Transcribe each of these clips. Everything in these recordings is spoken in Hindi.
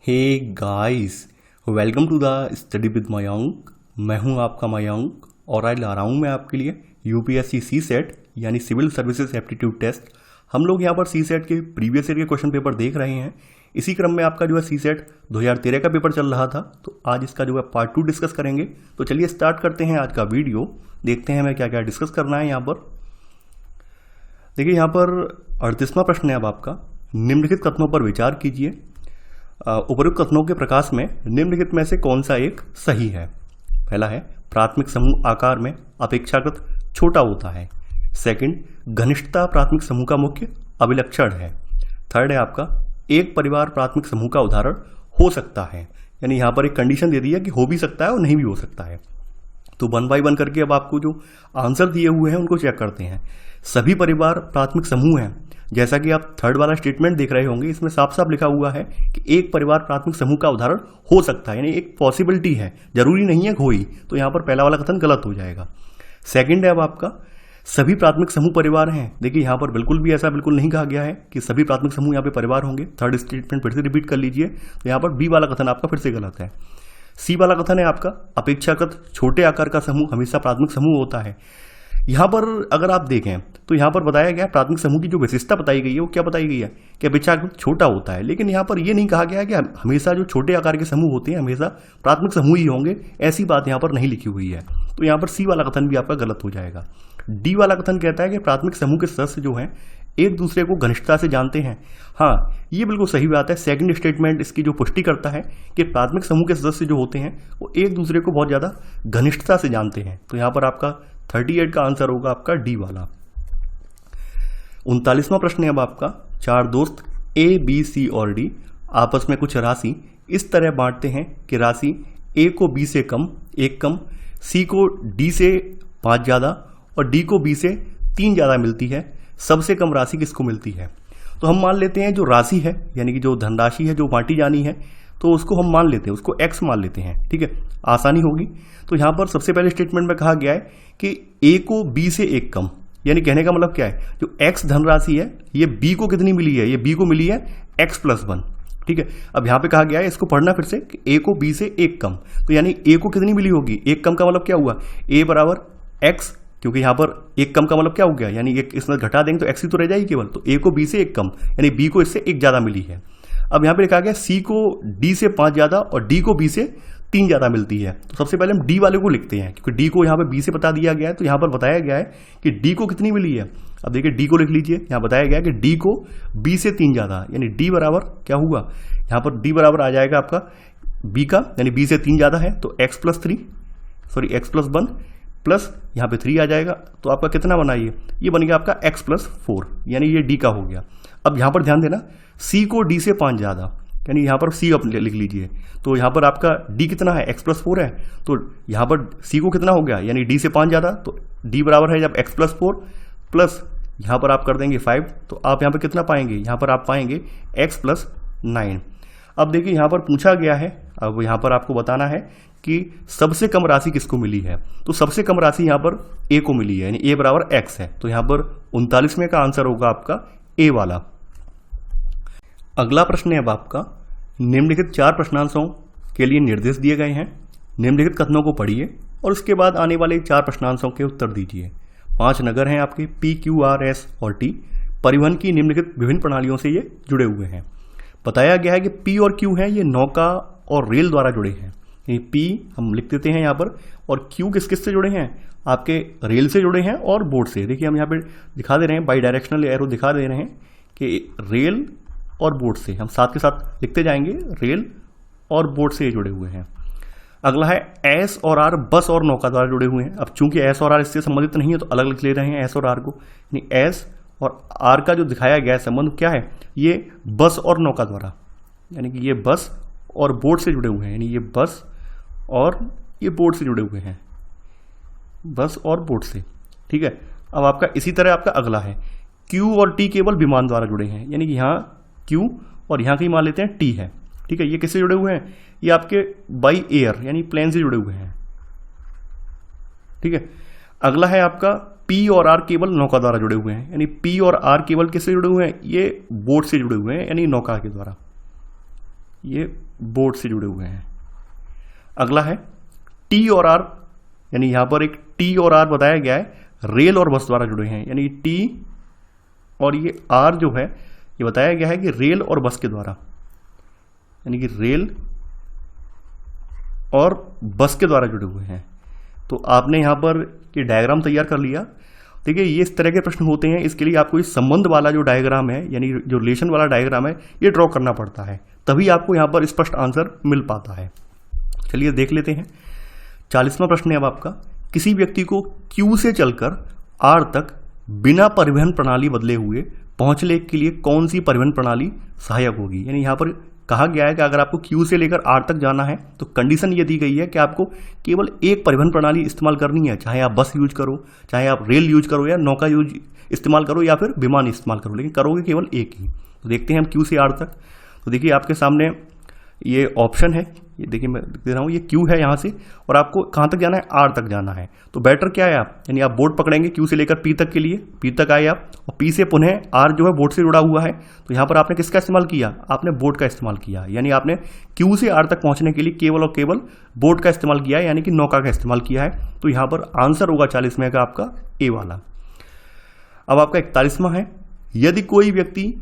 Hey guys, welcome to the study with Mayank. मैं हूं आपका मयंक और आज ला रहा हूं मैं आपके लिए यूपीएससी सी सेट यानी सिविल सर्विसेज एप्टीट्यूड टेस्ट। हम लोग यहां पर सी सेट के प्रीवियस ईयर के क्वेश्चन पेपर देख रहे हैं। इसी क्रम में आपका जो है सी सेट 2013 का पेपर चल रहा था, तो आज इसका जो है पार्ट 2 डिस्कस करेंगे। तो चलिए स्टार्ट करते हैं आज का वीडियो। देखते हैं हमें क्या क्या डिस्कस करना है यहाँ पर। देखिए यहाँ पर 38वां प्रश्न है अब आपका। निम्नलिखित कथनों पर विचार कीजिए। उपयुक्त कथनों के प्रकाश में निम्नलिखित में से कौन सा एक सही है। पहला है प्राथमिक समूह आकार में अपेक्षाकृत छोटा होता है। सेकंड, घनिष्ठता प्राथमिक समूह का मुख्य अभिलक्षण है। थर्ड है आपका एक परिवार प्राथमिक समूह का उदाहरण हो सकता है। यानी यहाँ पर एक कंडीशन दे दी है कि हो भी सकता है और नहीं भी हो सकता है। तो 1 बाय 1 करके अब आपको जो आंसर दिए हुए हैं उनको चेक करते हैं। सभी परिवार प्राथमिक समूह हैं। जैसा कि आप थर्ड वाला स्टेटमेंट देख रहे होंगे, इसमें साफ साफ लिखा हुआ है कि एक परिवार प्राथमिक समूह का उदाहरण हो सकता है, यानी एक पॉसिबिलिटी है, जरूरी नहीं है हो ही। तो यहाँ पर पहला वाला कथन गलत हो जाएगा। सेकंड है अब आपका सभी प्राथमिक समूह परिवार हैं। देखिए यहाँ पर बिल्कुल भी ऐसा बिल्कुल नहीं कहा गया है कि सभी प्राथमिक समूह यहाँ पे परिवार होंगे। थर्ड स्टेटमेंट फिर से रिपीट कर लीजिए। तो यहाँ पर बी वाला कथन आपका फिर से गलत है। सी वाला कथन है आपका अपेक्षाकृत छोटे आकार का समूह हमेशा प्राथमिक समूह होता है। यहाँ पर अगर आप देखें तो यहाँ पर बताया गया प्राथमिक समूह की जो विशेषता बताई गई है वो क्या बताई गई है कि अपेक्षाकृत छोटा होता है। लेकिन यहाँ पर ये नहीं कहा गया है कि हमेशा जो छोटे आकार के समूह होते हैं हमेशा प्राथमिक समूह ही होंगे, ऐसी बात यहाँ पर नहीं लिखी हुई है। तो यहाँ पर सी वाला कथन भी आपका गलत हो जाएगा। डी वाला कथन कहता है कि प्राथमिक समूह के सदस्य जो हैं एक दूसरे को घनिष्ठता से जानते हैं। हाँ, ये बिल्कुल सही बात है। सेकंड स्टेटमेंट इसकी जो पुष्टि करता है कि प्राथमिक समूह के सदस्य जो होते हैं वो एक दूसरे को बहुत ज़्यादा घनिष्ठता से जानते हैं। तो यहाँ पर आपका 38 का आंसर होगा आपका डी वाला। 39वां प्रश्न है अब आपका। 4 दोस्त ए, बी, सी और डी आपस में कुछ राशि इस तरह बांटते हैं कि राशि ए को बी से कम, 1 कम, सी को डी से 5 ज़्यादा और डी को बी से 3 ज़्यादा मिलती है। सबसे कम राशि किसको मिलती है? तो हम मान लेते हैं जो राशि है यानी कि जो धनराशि है जो बांटी जानी है, तो उसको हम मान लेते हैं, उसको x मान लेते हैं। ठीक है, आसानी होगी। तो यहाँ पर सबसे पहले स्टेटमेंट में कहा गया है कि a को b से 1 कम, यानी कहने का मतलब क्या है, जो x धनराशि है ये b को कितनी मिली है, ये b को मिली है x + 1। ठीक है, अब यहाँ पे कहा गया है, इसको पढ़ना फिर से कि a को b से 1 कम, तो यानी a को कितनी मिली होगी, 1 कम का मतलब क्या हुआ, a बराबर x, क्योंकि यहाँ पर 1 कम का मतलब क्या हो गया, यानी एक इसमें घटा देंगे तो x ही तो रह जाएगी केवल। तो a को b से 1 कम यानी b को इससे 1 ज़्यादा मिली है। अब यहाँ पे लिखा गया c को d से 5 ज़्यादा और d को b से 3 ज़्यादा मिलती है। तो सबसे पहले हम d वाले को लिखते हैं, क्योंकि d को यहाँ पे b से बता दिया गया है। तो यहाँ पर बताया गया है कि d को कितनी मिली है। अब देखिए d को लिख लीजिए। यहाँ बताया गया है कि d को b से 3 ज़्यादा, यानी d बराबर क्या हुआ, यहाँ पर d बराबर आ जाएगा आपका b का, यानी b से 3 ज़्यादा है तो x + 1 प्लस यहाँ पे 3 आ जाएगा। तो आपका कितना बना, ये बन गया आपका x + 4, यानी ये d का हो गया। अब यहाँ पर ध्यान देना, c को d से 5 ज़्यादा, यानी यहाँ पर c अपने लिख लीजिए। तो यहाँ पर आपका d कितना है, x + 4 है, तो यहाँ पर c को कितना हो गया, यानी d से 5 ज़्यादा, तो d बराबर है जब x + 4 प्लस यहाँ पर आप कर देंगे 5, तो आप यहाँ पर कितना पाएंगे, यहाँ पर आप पाएंगे x + 9। अब देखिए यहाँ पर पूछा गया है, अब यहाँ पर आपको बताना है कि सबसे कम राशि किसको मिली है। तो सबसे कम राशि यहाँ पर a को मिली है, यानी a बराबर x है। तो यहाँ पर 39वें का आंसर होगा आपका a वाला। अगला प्रश्न है अब आपका। निम्नलिखित 4 प्रश्नांशों के लिए निर्देश दिए गए हैं। निम्नलिखित कथनों को पढ़िए और उसके बाद आने वाले 4 प्रश्नांशों के उत्तर दीजिए। 5 नगर हैं आपके P, Q, R, S और T। परिवहन की निम्नलिखित विभिन्न प्रणालियों से ये जुड़े हुए हैं। बताया गया है कि P और Q है ये नौका और रेल द्वारा जुड़े हैं। P हम लिख देते हैं यहाँ पर, और Q किस किस से जुड़े हैं, आपके रेल से जुड़े हैं और बोट से। देखिए हम यहाँ पे दिखा दे रहे हैं, बाई डायरेक्शनल एरो दिखा दे रहे हैं कि रेल और बोट से, हम साथ के साथ लिखते जाएंगे, रेल और बोट से ये जुड़े हुए हैं। अगला है S और R बस और नौका द्वारा जुड़े हुए हैं। अब चूंकि S और R इससे संबंधित नहीं है तो अलग लिख ले रहे हैं S और R को, यानी S और R का जो दिखाया गया संबंध क्या है, ये बस और नौका द्वारा, यानी कि ये बस और बोट से जुड़े हुए हैं, यानी ये बस और ये बोट से जुड़े हुए हैं, बस और बोट से। ठीक है, अब आपका इसी तरह आपका अगला है Q और T केवल विमान द्वारा जुड़े हैं, यानी कि यहाँ Q और यहाँ की मान लेते हैं T है। ठीक है, ये किससे जुड़े हुए हैं, ये आपके बाई एयर यानी प्लेन से जुड़े हुए हैं। ठीक है, अगला है आपका P और R केवल नौका द्वारा जुड़े हुए हैं, यानी P और R केवल किससे जुड़े हुए हैं, ये बोट से जुड़े हुए हैं, यानी नौका के द्वारा। ये बोर्ड से जुड़े हुए हैं। अगला है टी और आर, यानी यहां पर एक टी और आर बताया गया है, रेल और बस द्वारा जुड़े हैं। यानी टी और ये आर जो है ये बताया गया है कि रेल और बस के द्वारा, यानी कि रेल और बस के द्वारा जुड़े हुए हैं। तो आपने यहां पर ये डायग्राम तैयार कर लिया। देखिए ये इस तरह के प्रश्न होते हैं, इसके लिए आपको इस संबंध वाला जो डायग्राम है, यानी जो रिलेशन वाला डायग्राम है, ये ड्रॉ करना पड़ता है, तभी आपको यहां पर स्पष्ट आंसर मिल पाता है। चलिए देख लेते हैं। 40वां प्रश्न है अब आपका, किसी व्यक्ति को Q से चलकर R तक बिना परिवहन प्रणाली बदले हुए पहुंचने के लिए कौन सी परिवहन प्रणाली सहायक होगी। यानी यहां पर कहा गया है कि अगर आपको Q से लेकर R तक जाना है तो कंडीशन ये दी गई है कि आपको केवल एक परिवहन प्रणाली इस्तेमाल करनी है, चाहे आप बस यूज करो, चाहे आप रेल यूज करो, या नौका यूज इस्तेमाल करो, या फिर विमान इस्तेमाल करो, लेकिन करोगे केवल एक ही। तो देखते हैं हम Q से R तक। तो देखिए आपके सामने ये ऑप्शन है, ये देखिए मैं दे रहा हूँ, ये Q है यहाँ से, और आपको कहाँ तक जाना है, R तक जाना है। तो बेटर क्या है आप, यानी आप बोर्ड पकड़ेंगे Q से लेकर P तक के लिए, P तक आए आप, और P से पुनः R जो है बोर्ड से जुड़ा हुआ है। तो यहाँ पर आपने किसका इस्तेमाल किया, आपने बोर्ड का इस्तेमाल किया, यानी आपने Q से R तक पहुँचने के लिए केवल और केवल बोर्ड का इस्तेमाल किया है, यानी कि नौका का इस्तेमाल किया है। तो यहाँ पर आंसर होगा 40वें का आपका ए वाला। अब आपका 41वां है, यदि कोई व्यक्ति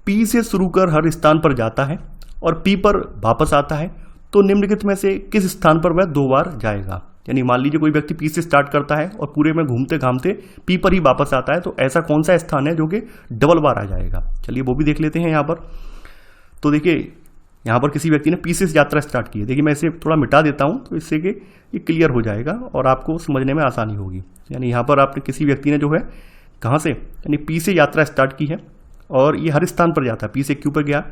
P से शुरू कर हर स्थान पर जाता है और P पर वापस आता है तो निम्नलिखित में से किस स्थान पर वह 2 बार जाएगा। यानी मान लीजिए कोई व्यक्ति P से स्टार्ट करता है और पूरे में घूमते घामते P पर ही वापस आता है, तो ऐसा कौन सा स्थान है जो कि डबल बार आ जाएगा। चलिए वो भी देख लेते हैं यहाँ पर। तो देखिए यहाँ पर किसी व्यक्ति ने P से यात्रा स्टार्ट की है। देखिए मैं इसे थोड़ा मिटा देता हूँ तो इससे कि ये क्लियर हो जाएगा और आपको समझने में आसानी होगी। यानी यहाँ पर आपने किसी व्यक्ति ने जो है कहाँ से, यानी P से यात्रा स्टार्ट की है और ये हर स्थान पर जाता है। P से Q पर गया,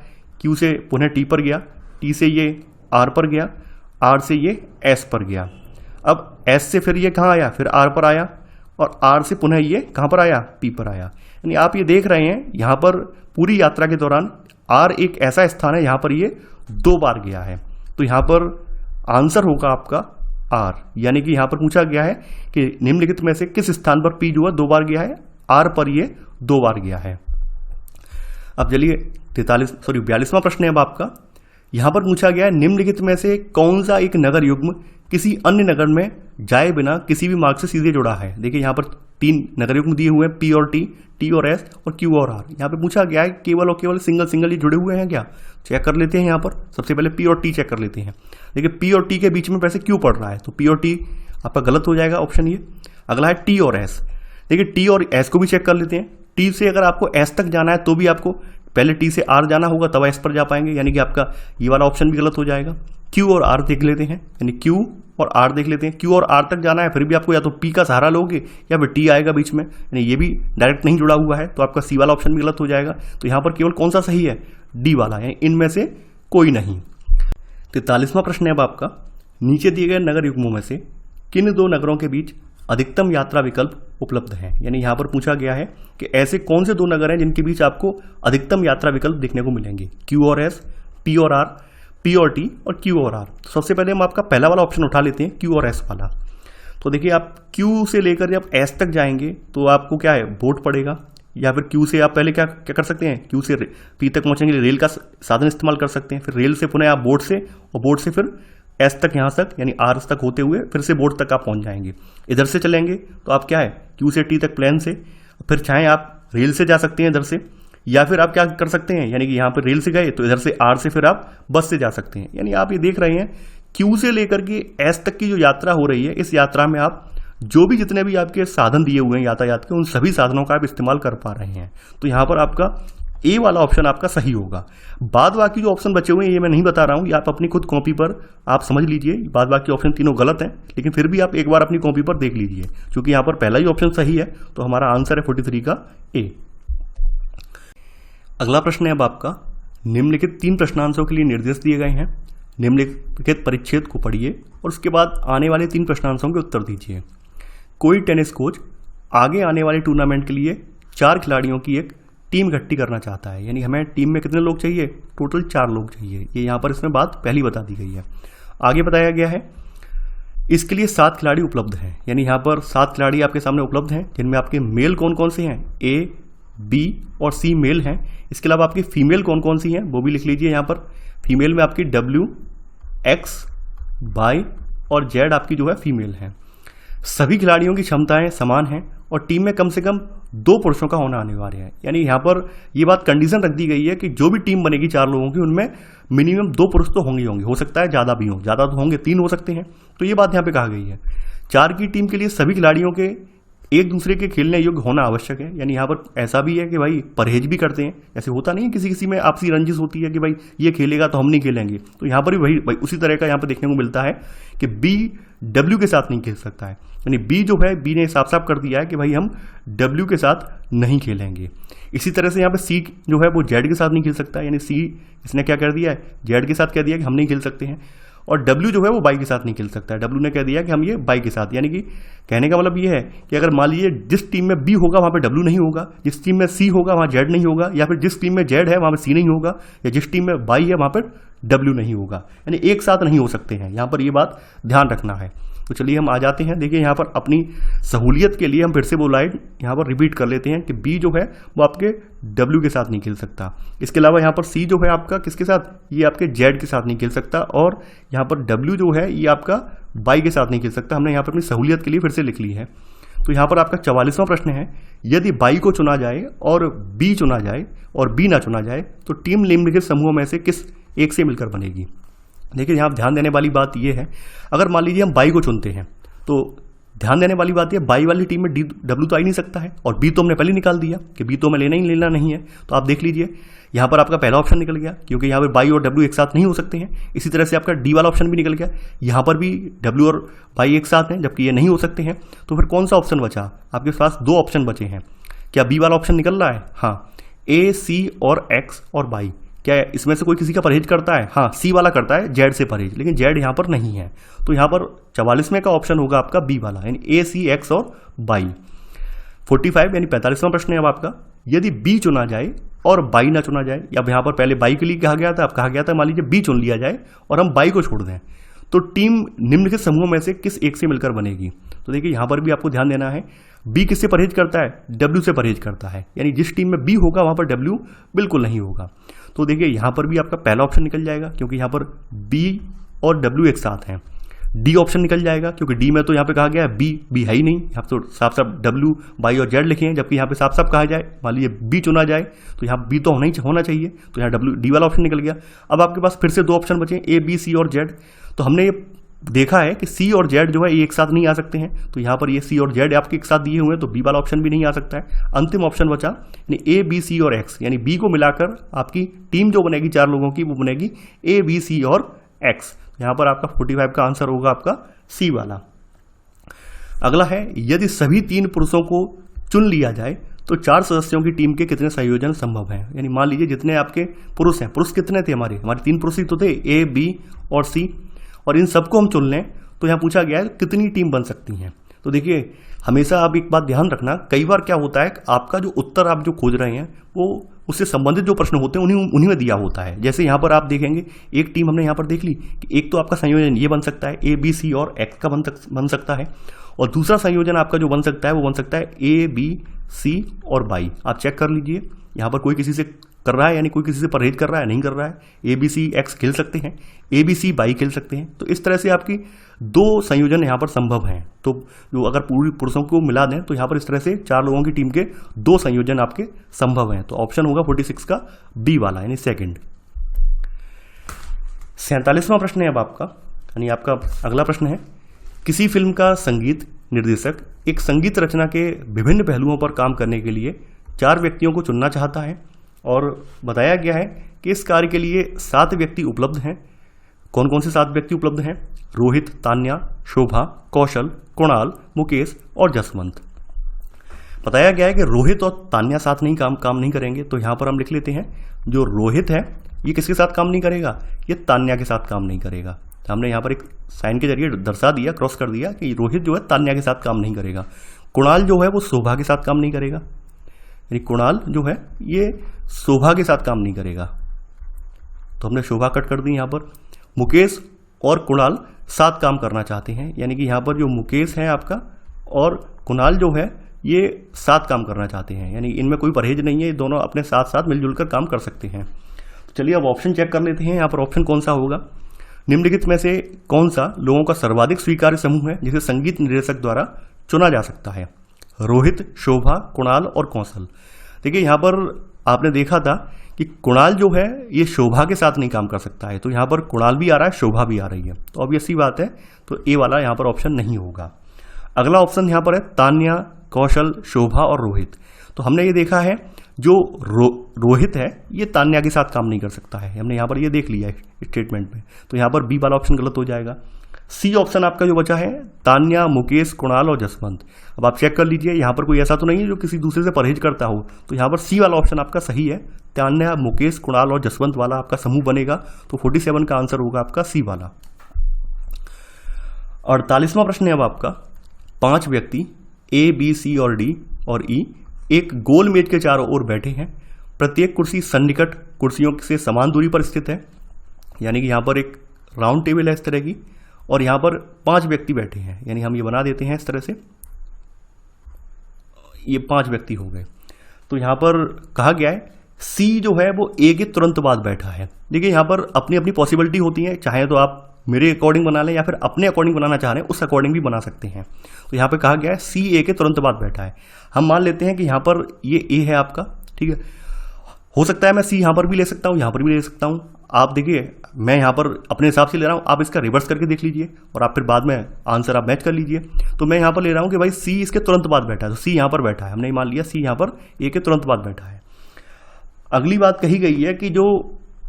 Q से पुनः T पर गया, T से ये R पर गया, R से ये S पर गया। अब S से फिर ये कहाँ आया, फिर R पर आया, और R से पुनः ये कहाँ पर आया, P पर आया। यानी आप ये देख रहे हैं यहाँ पर पूरी यात्रा के दौरान R एक ऐसा स्थान है यहाँ पर ये 2 बार गया है। तो यहाँ पर आंसर होगा आपका R, यानी कि यहाँ पर पूछा गया है कि निम्नलिखित में से किस स्थान पर P जो है 2 बार गया है, R पर ये 2 बार गया है। अब चलिए 42वां प्रश्न है अब आपका। यहां पर पूछा गया है निम्नलिखित में से कौन सा एक नगर युग्म किसी अन्य नगर में जाए बिना किसी भी मार्ग से सीधे जुड़ा है। देखिए यहां पर 3 नगर युग्म दिए हुए हैं, P और T, T और S और Q और R। यहां पे पूछा गया है केवल और केवल सिंगल ये जुड़े हुए हैं क्या, चेक कर लेते हैं। यहाँ पर सबसे पहले P और T चेक कर लेते हैं। देखिए P और T के बीच में वैसे Q पड़ रहा है, तो P और T आपका गलत हो जाएगा ऑप्शन ये। अगला है T और S। देखिए T और S को भी चेक कर लेते हैं। T से अगर आपको S तक जाना है तो भी आपको पहले T से R जाना होगा, तब S पर जा पाएंगे, यानी कि आपका ये वाला ऑप्शन भी गलत हो जाएगा। Q और R देख लेते हैं, यानी Q और R देख लेते हैं। Q और R तक जाना है, फिर भी आपको या तो P का सहारा लोगे या फिर T आएगा बीच में, यानी ये भी डायरेक्ट नहीं जुड़ा हुआ है, तो आपका C वाला ऑप्शन भी गलत हो जाएगा। तो यहाँ पर केवल कौन सा सही है, D वाला, यानी इनमें से कोई नहीं। 43वां प्रश्न है अब आपका, नीचे दिए गए नगर युग्मों में से किन 2 नगरों के बीच अधिकतम यात्रा विकल्प उपलब्ध हैं। यानी यहाँ पर पूछा गया है कि ऐसे कौन से 2 नगर हैं जिनके बीच आपको अधिकतम यात्रा विकल्प देखने को मिलेंगे, Q और S, P और R, P और T और Q और R। तो सबसे पहले हम आपका पहला वाला ऑप्शन उठा लेते हैं, Q और S वाला। तो देखिए आप Q से लेकर जब S तक जाएंगे तो आपको क्या है, बोट पड़ेगा, या फिर Q से आप पहले क्या कर सकते हैं, Q से P तक पहुंचेंगे रेल का साधन इस्तेमाल कर सकते हैं, फिर रेल से पुनः आप बोट से, और बोट से फिर S तक, यहाँ तक यानी R तक होते हुए फिर से बोट तक आप पहुंच जाएंगे। इधर से चलेंगे तो आप क्या है, Q से T तक प्लेन से, फिर चाहे आप रेल से जा सकते हैं इधर से, या फिर आप क्या कर सकते हैं, यानी कि यहाँ पर रेल से गए तो इधर से R से फिर आप बस से जा सकते हैं। यानी आप ये देख रहे हैं Q से लेकर के S तक की जो यात्रा हो रही है, इस यात्रा में आप जो भी जितने भी आपके साधन दिए हुए हैं यातायात के, उन सभी साधनों का आप इस्तेमाल कर पा रहे हैं। तो यहाँ पर आपका ए वाला ऑप्शन आपका सही होगा। बाद बाकी जो ऑप्शन बचे हुए हैं ये मैं नहीं बता रहा हूँ, ये आप अपनी खुद कॉपी पर आप समझ लीजिए। बाद बाकी ऑप्शन तीनों गलत हैं, लेकिन फिर भी आप एक बार अपनी कॉपी पर देख लीजिए, क्योंकि यहाँ पर पहला ही ऑप्शन सही है, तो हमारा आंसर है 43 का ए। अगला प्रश्न है अब आपका, निम्नलिखित 3 प्रश्नांशों के लिए निर्देश दिए गए हैं। निम्नलिखित परिच्छेद को पढ़िए और उसके बाद आने वाले 3 प्रश्नांशों के उत्तर दीजिए। कोई टेनिस कोच आगे आने वाले टूर्नामेंट के लिए 4 खिलाड़ियों की एक टीम इकट्ठी करना चाहता है। यानी हमें टीम में कितने लोग चाहिए, टोटल 4 लोग चाहिए। ये यहाँ पर इसमें बात पहली बता दी गई है। आगे बताया गया है इसके लिए 7 खिलाड़ी उपलब्ध हैं। यानी यहाँ पर 7 खिलाड़ी आपके सामने उपलब्ध हैं, जिनमें आपके मेल कौन कौन से हैं, A, B और C मेल हैं। इसके अलावा आपकी फीमेल कौन कौन सी हैं वो भी लिख लीजिए यहाँ पर। फीमेल में आपकी W, X, Y और Z आपकी जो है फीमेल है। सभी खिलाड़ियों की क्षमताएं समान हैं और टीम में कम से कम 2 पुरुषों का होना अनिवार्य है। यानी यहाँ पर ये बात कंडीशन रख दी गई है कि जो भी टीम बनेगी 4 लोगों की, उनमें मिनिमम 2 पुरुष तो होंगे होंगे, हो सकता है ज़्यादा भी हो, ज़्यादा तो होंगे, 3 हो सकते हैं। तो ये बात यहाँ पे कहा गई है। 4 की टीम के लिए सभी खिलाड़ियों के एक दूसरे के खेलने योग्य होना आवश्यक है। यानी यहाँ पर ऐसा भी है कि भाई परहेज भी करते हैं, ऐसे होता नहीं है किसी किसी में आपसी रंजिश होती है कि भाई ये खेलेगा तो हम नहीं खेलेंगे, तो यहाँ पर भी भाई उसी तरह का यहाँ पर देखने को मिलता है कि बी W के साथ नहीं खेल सकता है। यानी बी जो है, बी ने साफ साफ कर दिया है कि भाई हम W के साथ नहीं खेलेंगे। इसी तरह से यहाँ पे सी जो है वो Z के साथ नहीं खेल सकता है। यानी सी इसने क्या कर दिया है, Z के साथ कह दिया कि हम नहीं खेल सकते हैं। और W जो है वो बाई के साथ नहीं खेल सकता है। W ने कह दिया कि हम ये बाई के साथ, यानी कि कहने का मतलब ये है कि अगर मान लीजिए जिस टीम में B होगा वहाँ पे W नहीं होगा, जिस टीम में C होगा वहाँ Z नहीं होगा, या फिर जिस टीम में Z है वहाँ पे C नहीं होगा, या जिस टीम में बाई है वहाँ पर W नहीं होगा। यानी एक साथ नहीं हो सकते हैं, यहाँ पर ये बात ध्यान रखना है। तो चलिए हम आ जाते हैं। देखिए यहाँ पर अपनी सहूलियत के लिए हम फिर से वो लाइन यहाँ पर रिपीट कर लेते हैं कि बी जो है वो आपके W के साथ नहीं खेल सकता। इसके अलावा यहाँ पर सी जो है आपका किसके साथ, ये आपके Z के साथ नहीं खेल सकता। और यहाँ पर W जो है ये आपका बाई के साथ नहीं खेल सकता। हमने यहाँ पर अपनी सहूलियत के लिए फिर से लिख ली है। तो यहाँ पर आपका 44वां प्रश्न है, यदि बाई को चुना जाए और बी चुना जाए और बी ना चुना जाए तो टीम निम्नलिखित समूहों में से किस एक से मिलकर बनेगी। देखिए यहाँ ध्यान देने वाली बात यह है, अगर मान लीजिए हम बाई को चुनते हैं तो ध्यान देने वाली बात यह, बाई वाली टीम में W तो आ ही नहीं सकता है, और बी तो हमने पहले निकाल दिया कि बी तो हमें लेना नहीं है। तो आप देख लीजिए यहाँ पर आपका पहला ऑप्शन निकल गया, क्योंकि यहाँ पर बाई और W एक साथ नहीं हो सकते हैं। इसी तरह से आपका डी वाला ऑप्शन भी निकल गया, यहाँ पर भी W और बाई एक साथ हैं जबकि ये नहीं हो सकते हैं। तो फिर कौन सा ऑप्शन बचा, आपके पास 2 ऑप्शन बचे हैं। क्या बी वाला ऑप्शन निकल रहा है? हाँ, A, C और X और बाई। क्या इसमें से कोई किसी का परहेज करता है? हाँ, सी वाला करता है Z से परहेज, लेकिन Z यहाँ पर नहीं है। तो यहाँ पर 44वें का ऑप्शन होगा आपका बी वाला, यानी A, C, X और बाई। 45 यानी 45वां प्रश्न है अब आपका, यदि बी चुना जाए और बाई ना चुना जाए, या यहाँ पर पहले बाई के लिए कहा गया था, अब कहा गया था मान लीजिए बी चुन लिया जाए और हम बाई को छोड़ दें, तो टीम निम्नलिखित समूहों में से किस एक से मिलकर बनेगी। तो देखिए यहाँ पर भी आपको ध्यान देना है, बी किससे परहेज करता है? W से परहेज करता है। यानी जिस टीम में बी होगा वहाँ पर W बिल्कुल नहीं होगा। तो देखिए यहाँ पर भी आपका पहला ऑप्शन निकल जाएगा, क्योंकि यहाँ पर बी और W एक साथ हैं। डी ऑप्शन निकल जाएगा, क्योंकि डी में तो यहाँ पे कहा गया है बी है ही नहीं, यहाँ तो साफ साफ W, बाई और Z लिखे हैं, जबकि यहाँ पे साफ साफ कहा जाए मान लीजिए बी चुना जाए तो यहाँ बी तो होना चाहिए, तो यहाँ डी वाला ऑप्शन निकल गया। अब आपके पास फिर से 2 ऑप्शन बचे, A, B, C और Z। तो हमने ये देखा है कि C और Z जो है ये एक साथ नहीं आ सकते हैं, तो यहाँ पर ये C और Z आपके एक साथ दिए हुए हैं, तो बी वाला ऑप्शन भी नहीं आ सकता है। अंतिम ऑप्शन बचा यानी A, B, C और X, यानी बी को मिलाकर आपकी टीम जो बनेगी 4 लोगों की वो बनेगी A, B, C और X। यहाँ पर आपका 45 का आंसर होगा आपका सी वाला। अगला है, यदि सभी 3 पुरुषों को चुन लिया जाए तो 4 सदस्यों की टीम के कितने संयोजन संभव हैं। यानी मान लीजिए जितने आपके पुरुष हैं, पुरुष कितने थे हमारे 3 पुरुष ही तो थे, A, B और C, और इन सबको हम चुन लें तो यहाँ पूछा गया है कितनी टीम बन सकती हैं। तो देखिए हमेशा आप एक बात ध्यान रखना, कई बार क्या होता है आपका जो उत्तर आप जो खोज रहे हैं वो उससे संबंधित जो प्रश्न होते हैं उन्हीं में दिया होता है। जैसे यहाँ पर आप देखेंगे एक टीम हमने यहाँ पर देख ली कि एक तो आपका संयोजन ये बन सकता है A, B, C और X का बन सकता है, और दूसरा संयोजन आपका जो बन सकता है वो बन सकता है A, B, C और बाई। आप चेक कर लीजिए यहाँ पर कोई किसी से कर रहा है, यानी कोई किसी से परहेज कर रहा है, नहीं कर रहा है। A, B, C, X खेल सकते हैं, A, B, C, बाई खेल सकते हैं। तो इस तरह से आपकी 2 संयोजन यहाँ पर संभव हैं। तो जो अगर पूरी पुरुषों को मिला दें तो यहाँ पर इस तरह से 4 लोगों की टीम के 2 संयोजन आपके संभव हैं। तो ऑप्शन होगा 46 का बी वाला, यानी सेकंड। 47वां प्रश्न है अब आपका, यानी आपका अगला प्रश्न है, किसी फिल्म का संगीत निर्देशक एक संगीत रचना के विभिन्न पहलुओं पर काम करने के लिए 4 व्यक्तियों को चुनना चाहता है, और बताया गया है कि इस कार्य के लिए 7 व्यक्ति उपलब्ध हैं। कौन कौन से 7 व्यक्ति उपलब्ध हैं? रोहित, तान्या, शोभा, कौशल, कुणाल, मुकेश और जसवंत। बताया गया है कि रोहित और तान्या साथ नहीं काम नहीं करेंगे, तो यहाँ पर हम लिख लेते हैं जो रोहित है ये किसके साथ काम नहीं करेगा? ये तान्या के साथ काम नहीं करेगा। तो हमने यहाँ पर एक साइन के जरिए दर्शा दिया, क्रॉस कर दिया कि रोहित जो है तान्या के साथ काम नहीं करेगा। कुणाल जो है वो शोभा के साथ काम नहीं करेगा, यानी कुणाल जो है ये शोभा के साथ काम नहीं करेगा, तो हमने शोभा कट कर दी यहाँ पर। मुकेश और कुणाल साथ काम करना चाहते हैं, यानी कि यहाँ पर जो मुकेश है आपका और कुणाल जो है ये साथ काम करना चाहते हैं, यानी इनमें कोई परहेज नहीं है, ये दोनों अपने साथ साथ मिलजुल कर काम कर सकते हैं। चलिए अब ऑप्शन चेक कर लेते हैं। यहाँ पर ऑप्शन कौन सा होगा, निम्नलिखित में से कौन सा लोगों का सर्वाधिक स्वीकार्य समूह है जिसे संगीत निर्देशक द्वारा चुना जा सकता है। रोहित, शोभा, कुणाल और कौशल। देखिए यहाँ पर आपने देखा था कि कुणाल जो है ये शोभा के साथ नहीं काम कर सकता है, तो यहाँ पर कुणाल भी आ रहा है, शोभा भी आ रही है, तो अब ये सी बात है, तो ए वाला यहाँ पर ऑप्शन नहीं होगा। अगला ऑप्शन यहाँ पर है तान्या, कौशल, शोभा और रोहित। तो हमने ये देखा है जो रोहित है ये तान्या के साथ काम नहीं कर सकता है, हमने यहाँ पर ये देख लिया है स्टेटमेंट में, तो यहाँ पर बी वाला ऑप्शन गलत हो जाएगा। सी ऑप्शन आपका जो बचा है तान्या, मुकेश, कुणाल और जसवंत। अब आप चेक कर लीजिए, यहाँ पर कोई ऐसा तो नहीं है जो किसी दूसरे से परहेज करता हो, तो यहाँ पर सी वाला ऑप्शन आपका सही है, तान्या, मुकेश, कुणाल और जसवंत वाला आपका समूह बनेगा, तो 47 का आंसर होगा आपका सी वाला। 48वां प्रश्न है अब आपका, 5 व्यक्ति ए, बी, सी और डी और ई एक गोल मेज के चारों ओर बैठे हैं। प्रत्येक कुर्सी सन्निकट कुर्सियों से समान दूरी पर स्थित है, यानी कि यहाँ पर एक राउंड टेबल है इस तरह की, और यहाँ पर 5 व्यक्ति बैठे हैं, यानी हम ये बना देते हैं इस तरह से, ये 5 व्यक्ति हो गए। तो यहाँ पर कहा गया है सी जो है वो ए के तुरंत बाद बैठा है। देखिए यहाँ पर अपनी अपनी पॉसिबिलिटी होती है, चाहे तो आप मेरे अकॉर्डिंग बना लें या फिर अपने अकॉर्डिंग बनाना चाह रहे हैं उस अकॉर्डिंग भी बना सकते हैं। तो यहाँ पे कहा गया है सी ए के तुरंत बाद बैठा है, हम मान लेते हैं कि यहाँ पर ये ए है आपका, ठीक है। हो सकता है मैं सी यहाँ पर भी ले सकता हूँ, यहाँ पर भी ले सकता हूँ। आप देखिए मैं यहाँ पर अपने हिसाब से ले रहा हूँ, आप इसका रिवर्स करके देख लीजिए और आप फिर बाद में आंसर आप मैच कर लीजिए। तो मैं यहाँ पर ले रहा हूँ कि भाई सी इसके तुरंत बाद बैठा है, तो सी यहाँ पर बैठा है, हमने मान लिया सी यहाँ पर ए के तुरंत बाद बैठा है। अगली बात कही गई है कि जो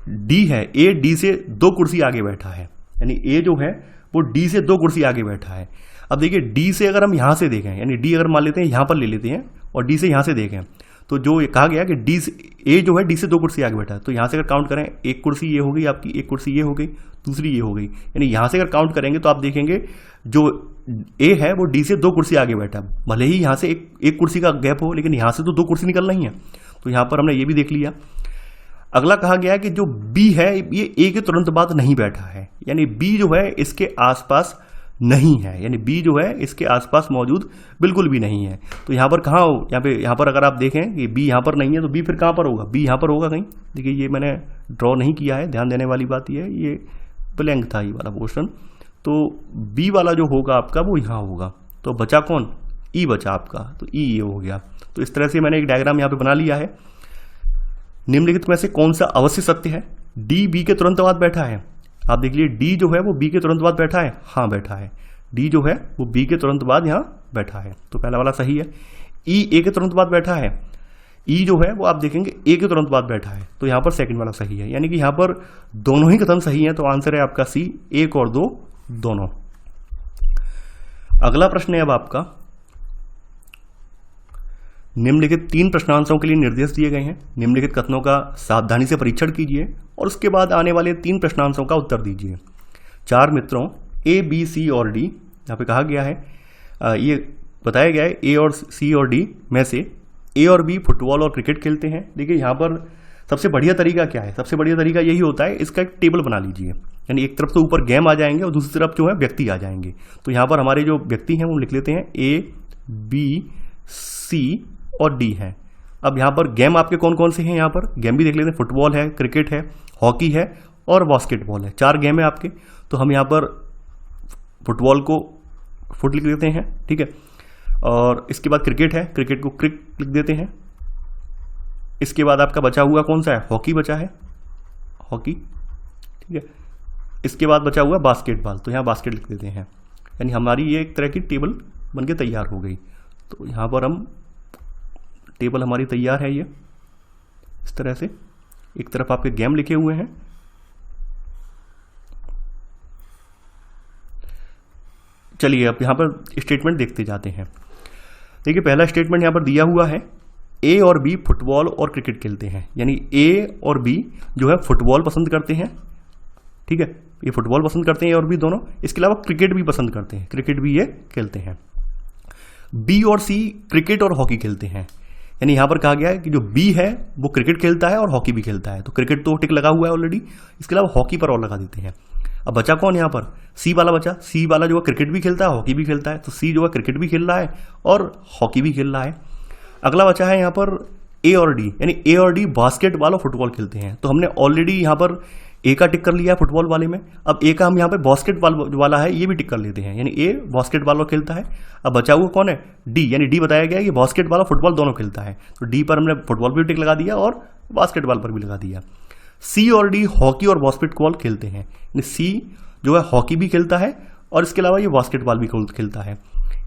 डी है, ए डी से 2 कुर्सी आगे बैठा है, यानी ए जो है वो डी से 2 कुर्सी आगे बैठा है। अब देखिए डी से अगर हम यहाँ से देखें, यानी डी अगर मान लेते हैं यहाँ पर ले लेते हैं और डी से यहाँ से देखें, तो जो ये कहा गया कि डी से ए जो है डी से 2 कुर्सी आगे बैठा है, तो यहाँ से अगर काउंट करें एक कुर्सी ये हो गई आपकी, एक कुर्सी ये हो गई, दूसरी ये हो गई, यानी यहाँ से अगर काउंट करेंगे तो आप देखेंगे जो ए है वो डी से 2 कुर्सी आगे बैठा है। भले ही यहाँ से एक कुर्सी का गैप हो, लेकिन यहाँ से तो 2 कुर्सी निकलना ही है, तो यहाँ पर हमने ये भी देख लिया। अगला कहा गया है कि जो बी है ये ए के तुरंत बाद नहीं बैठा है, यानी बी जो है इसके आसपास नहीं है, यानी बी जो है इसके आसपास मौजूद बिल्कुल भी नहीं है। तो यहाँ पर कहाँ हो, यहाँ पर अगर आप देखें कि बी यहाँ पर नहीं है तो बी फिर कहाँ पर होगा, बी यहाँ पर होगा कहीं। देखिए ये मैंने ड्रॉ नहीं किया है, ध्यान देने वाली बात ये है, ये ब्लैंक था ये वाला पोर्शन, तो बी वाला जो होगा आपका वो यहाँ होगा। तो बचा कौन, ई बचा आपका, तो ई ये हो गया। तो इस तरह से मैंने एक डायग्राम यहाँ पे बना लिया है। निम्नलिखित में से कौन सा अवश्य सत्य है, डी बी के तुरंत बाद बैठा है। आप देख लीजिए डी जो है वो बी के तुरंत बाद बैठा है, हाँ बैठा है, डी जो है वो बी के तुरंत बाद यहाँ बैठा है, तो पहला वाला सही है। ई ए के तुरंत बाद बैठा है, ई जो है वो आप देखेंगे ए के तुरंत बाद बैठा है, तो यहाँ पर सेकंड वाला सही है, यानी कि यहाँ पर दोनों ही कथन सही है, तो आंसर है आपका सी, 1 और 2 दोनों। अगला प्रश्न है अब आपका, निम्नलिखित 3 प्रश्नांशों के लिए निर्देश दिए गए हैं। निम्नलिखित कथनों का सावधानी से परीक्षण कीजिए और उसके बाद आने वाले 3 प्रश्नांशों का उत्तर दीजिए। 4 मित्रों ए, बी, सी और डी, यहाँ पे कहा गया है, ये बताया गया है ए और सी और डी में से ए और बी फुटबॉल और क्रिकेट खेलते हैं। देखिए यहाँ पर सबसे बढ़िया तरीका क्या है, सबसे बढ़िया तरीका यही होता है, इसका एक टेबल बना लीजिए, यानी एक तरफ तो ऊपर गेम आ जाएंगे और दूसरी तरफ जो है व्यक्ति आ जाएंगे। तो यहाँ पर हमारे जो व्यक्ति हैं वो लिख लेते हैं ए, बी, सी और डी है। अब यहाँ पर गेम आपके कौन कौन से हैं, यहाँ पर गेम भी देख लेते हैं, फुटबॉल है, क्रिकेट है, हॉकी है और बास्केटबॉल है, 4 गेम है आपके। तो हम यहाँ पर फुटबॉल को फुट लिख देते हैं, ठीक है, और इसके बाद क्रिकेट है, क्रिकेट को क्रिक लिख देते हैं। इसके बाद आपका बचा हुआ कौन सा है, हॉकी बचा है, हॉकी, ठीक है। इसके बाद बचा हुआ बास्केटबॉल, तो यहाँ बास्केट लिख देते हैं, यानी हमारी ये एक तरह की टेबल बनके तैयार हो गई। तो यहाँ पर हम टेबल हमारी तैयार है, ये इस तरह से एक तरफ आपके गेम लिखे हुए हैं। चलिए अब यहाँ पर स्टेटमेंट देखते जाते हैं। देखिए पहला स्टेटमेंट यहाँ पर दिया हुआ है, ए और बी फुटबॉल और क्रिकेट खेलते हैं, यानी ए और बी जो है फुटबॉल पसंद करते हैं, ठीक है, ये फुटबॉल पसंद करते हैं और भी दोनों। इसके अलावा क्रिकेट भी पसंद करते हैं, क्रिकेट भी ये खेलते हैं। बी और सी क्रिकेट और हॉकी खेलते हैं, यानी यहां पर कहा गया है कि जो बी है वो क्रिकेट खेलता है और हॉकी भी खेलता है, तो क्रिकेट तो टिक लगा हुआ है ऑलरेडी, इसके अलावा हॉकी पर और लगा देते हैं। अब बचा कौन यहाँ पर, सी वाला बचा, सी वाला जो है क्रिकेट भी खेलता है हॉकी भी खेलता है, तो सी जो है क्रिकेट भी खेल रहा है और हॉकी भी खेल रहा है। अगला बचा है यहाँ पर ए और डी, यानी ए और डी बास्केटबॉल और फुटबॉल खेलते हैं। तो हमने ऑलरेडी यहाँ पर ए का टिक कर लिया है फुटबॉल वाले में। अब ए का हम यहाँ पे बास्केटबॉल वाला है ये भी टिक कर लेते हैं, यानी ए बास्केटबॉल खेलता है। अब बचा हुआ कौन है? डी, यानी डी बताया गया है कि बास्केटबॉल और फुटबॉल दोनों खेलता है। तो डी पर हमने फुटबॉल भी टिक लगा दिया और बास्केटबॉल पर भी लगा दिया। सी और डी हॉकी और बास्केटबॉल खेलते हैं, यानी सी जो है हॉकी भी खेलता है और इसके अलावा ये बास्केटबॉल भी खेलता है।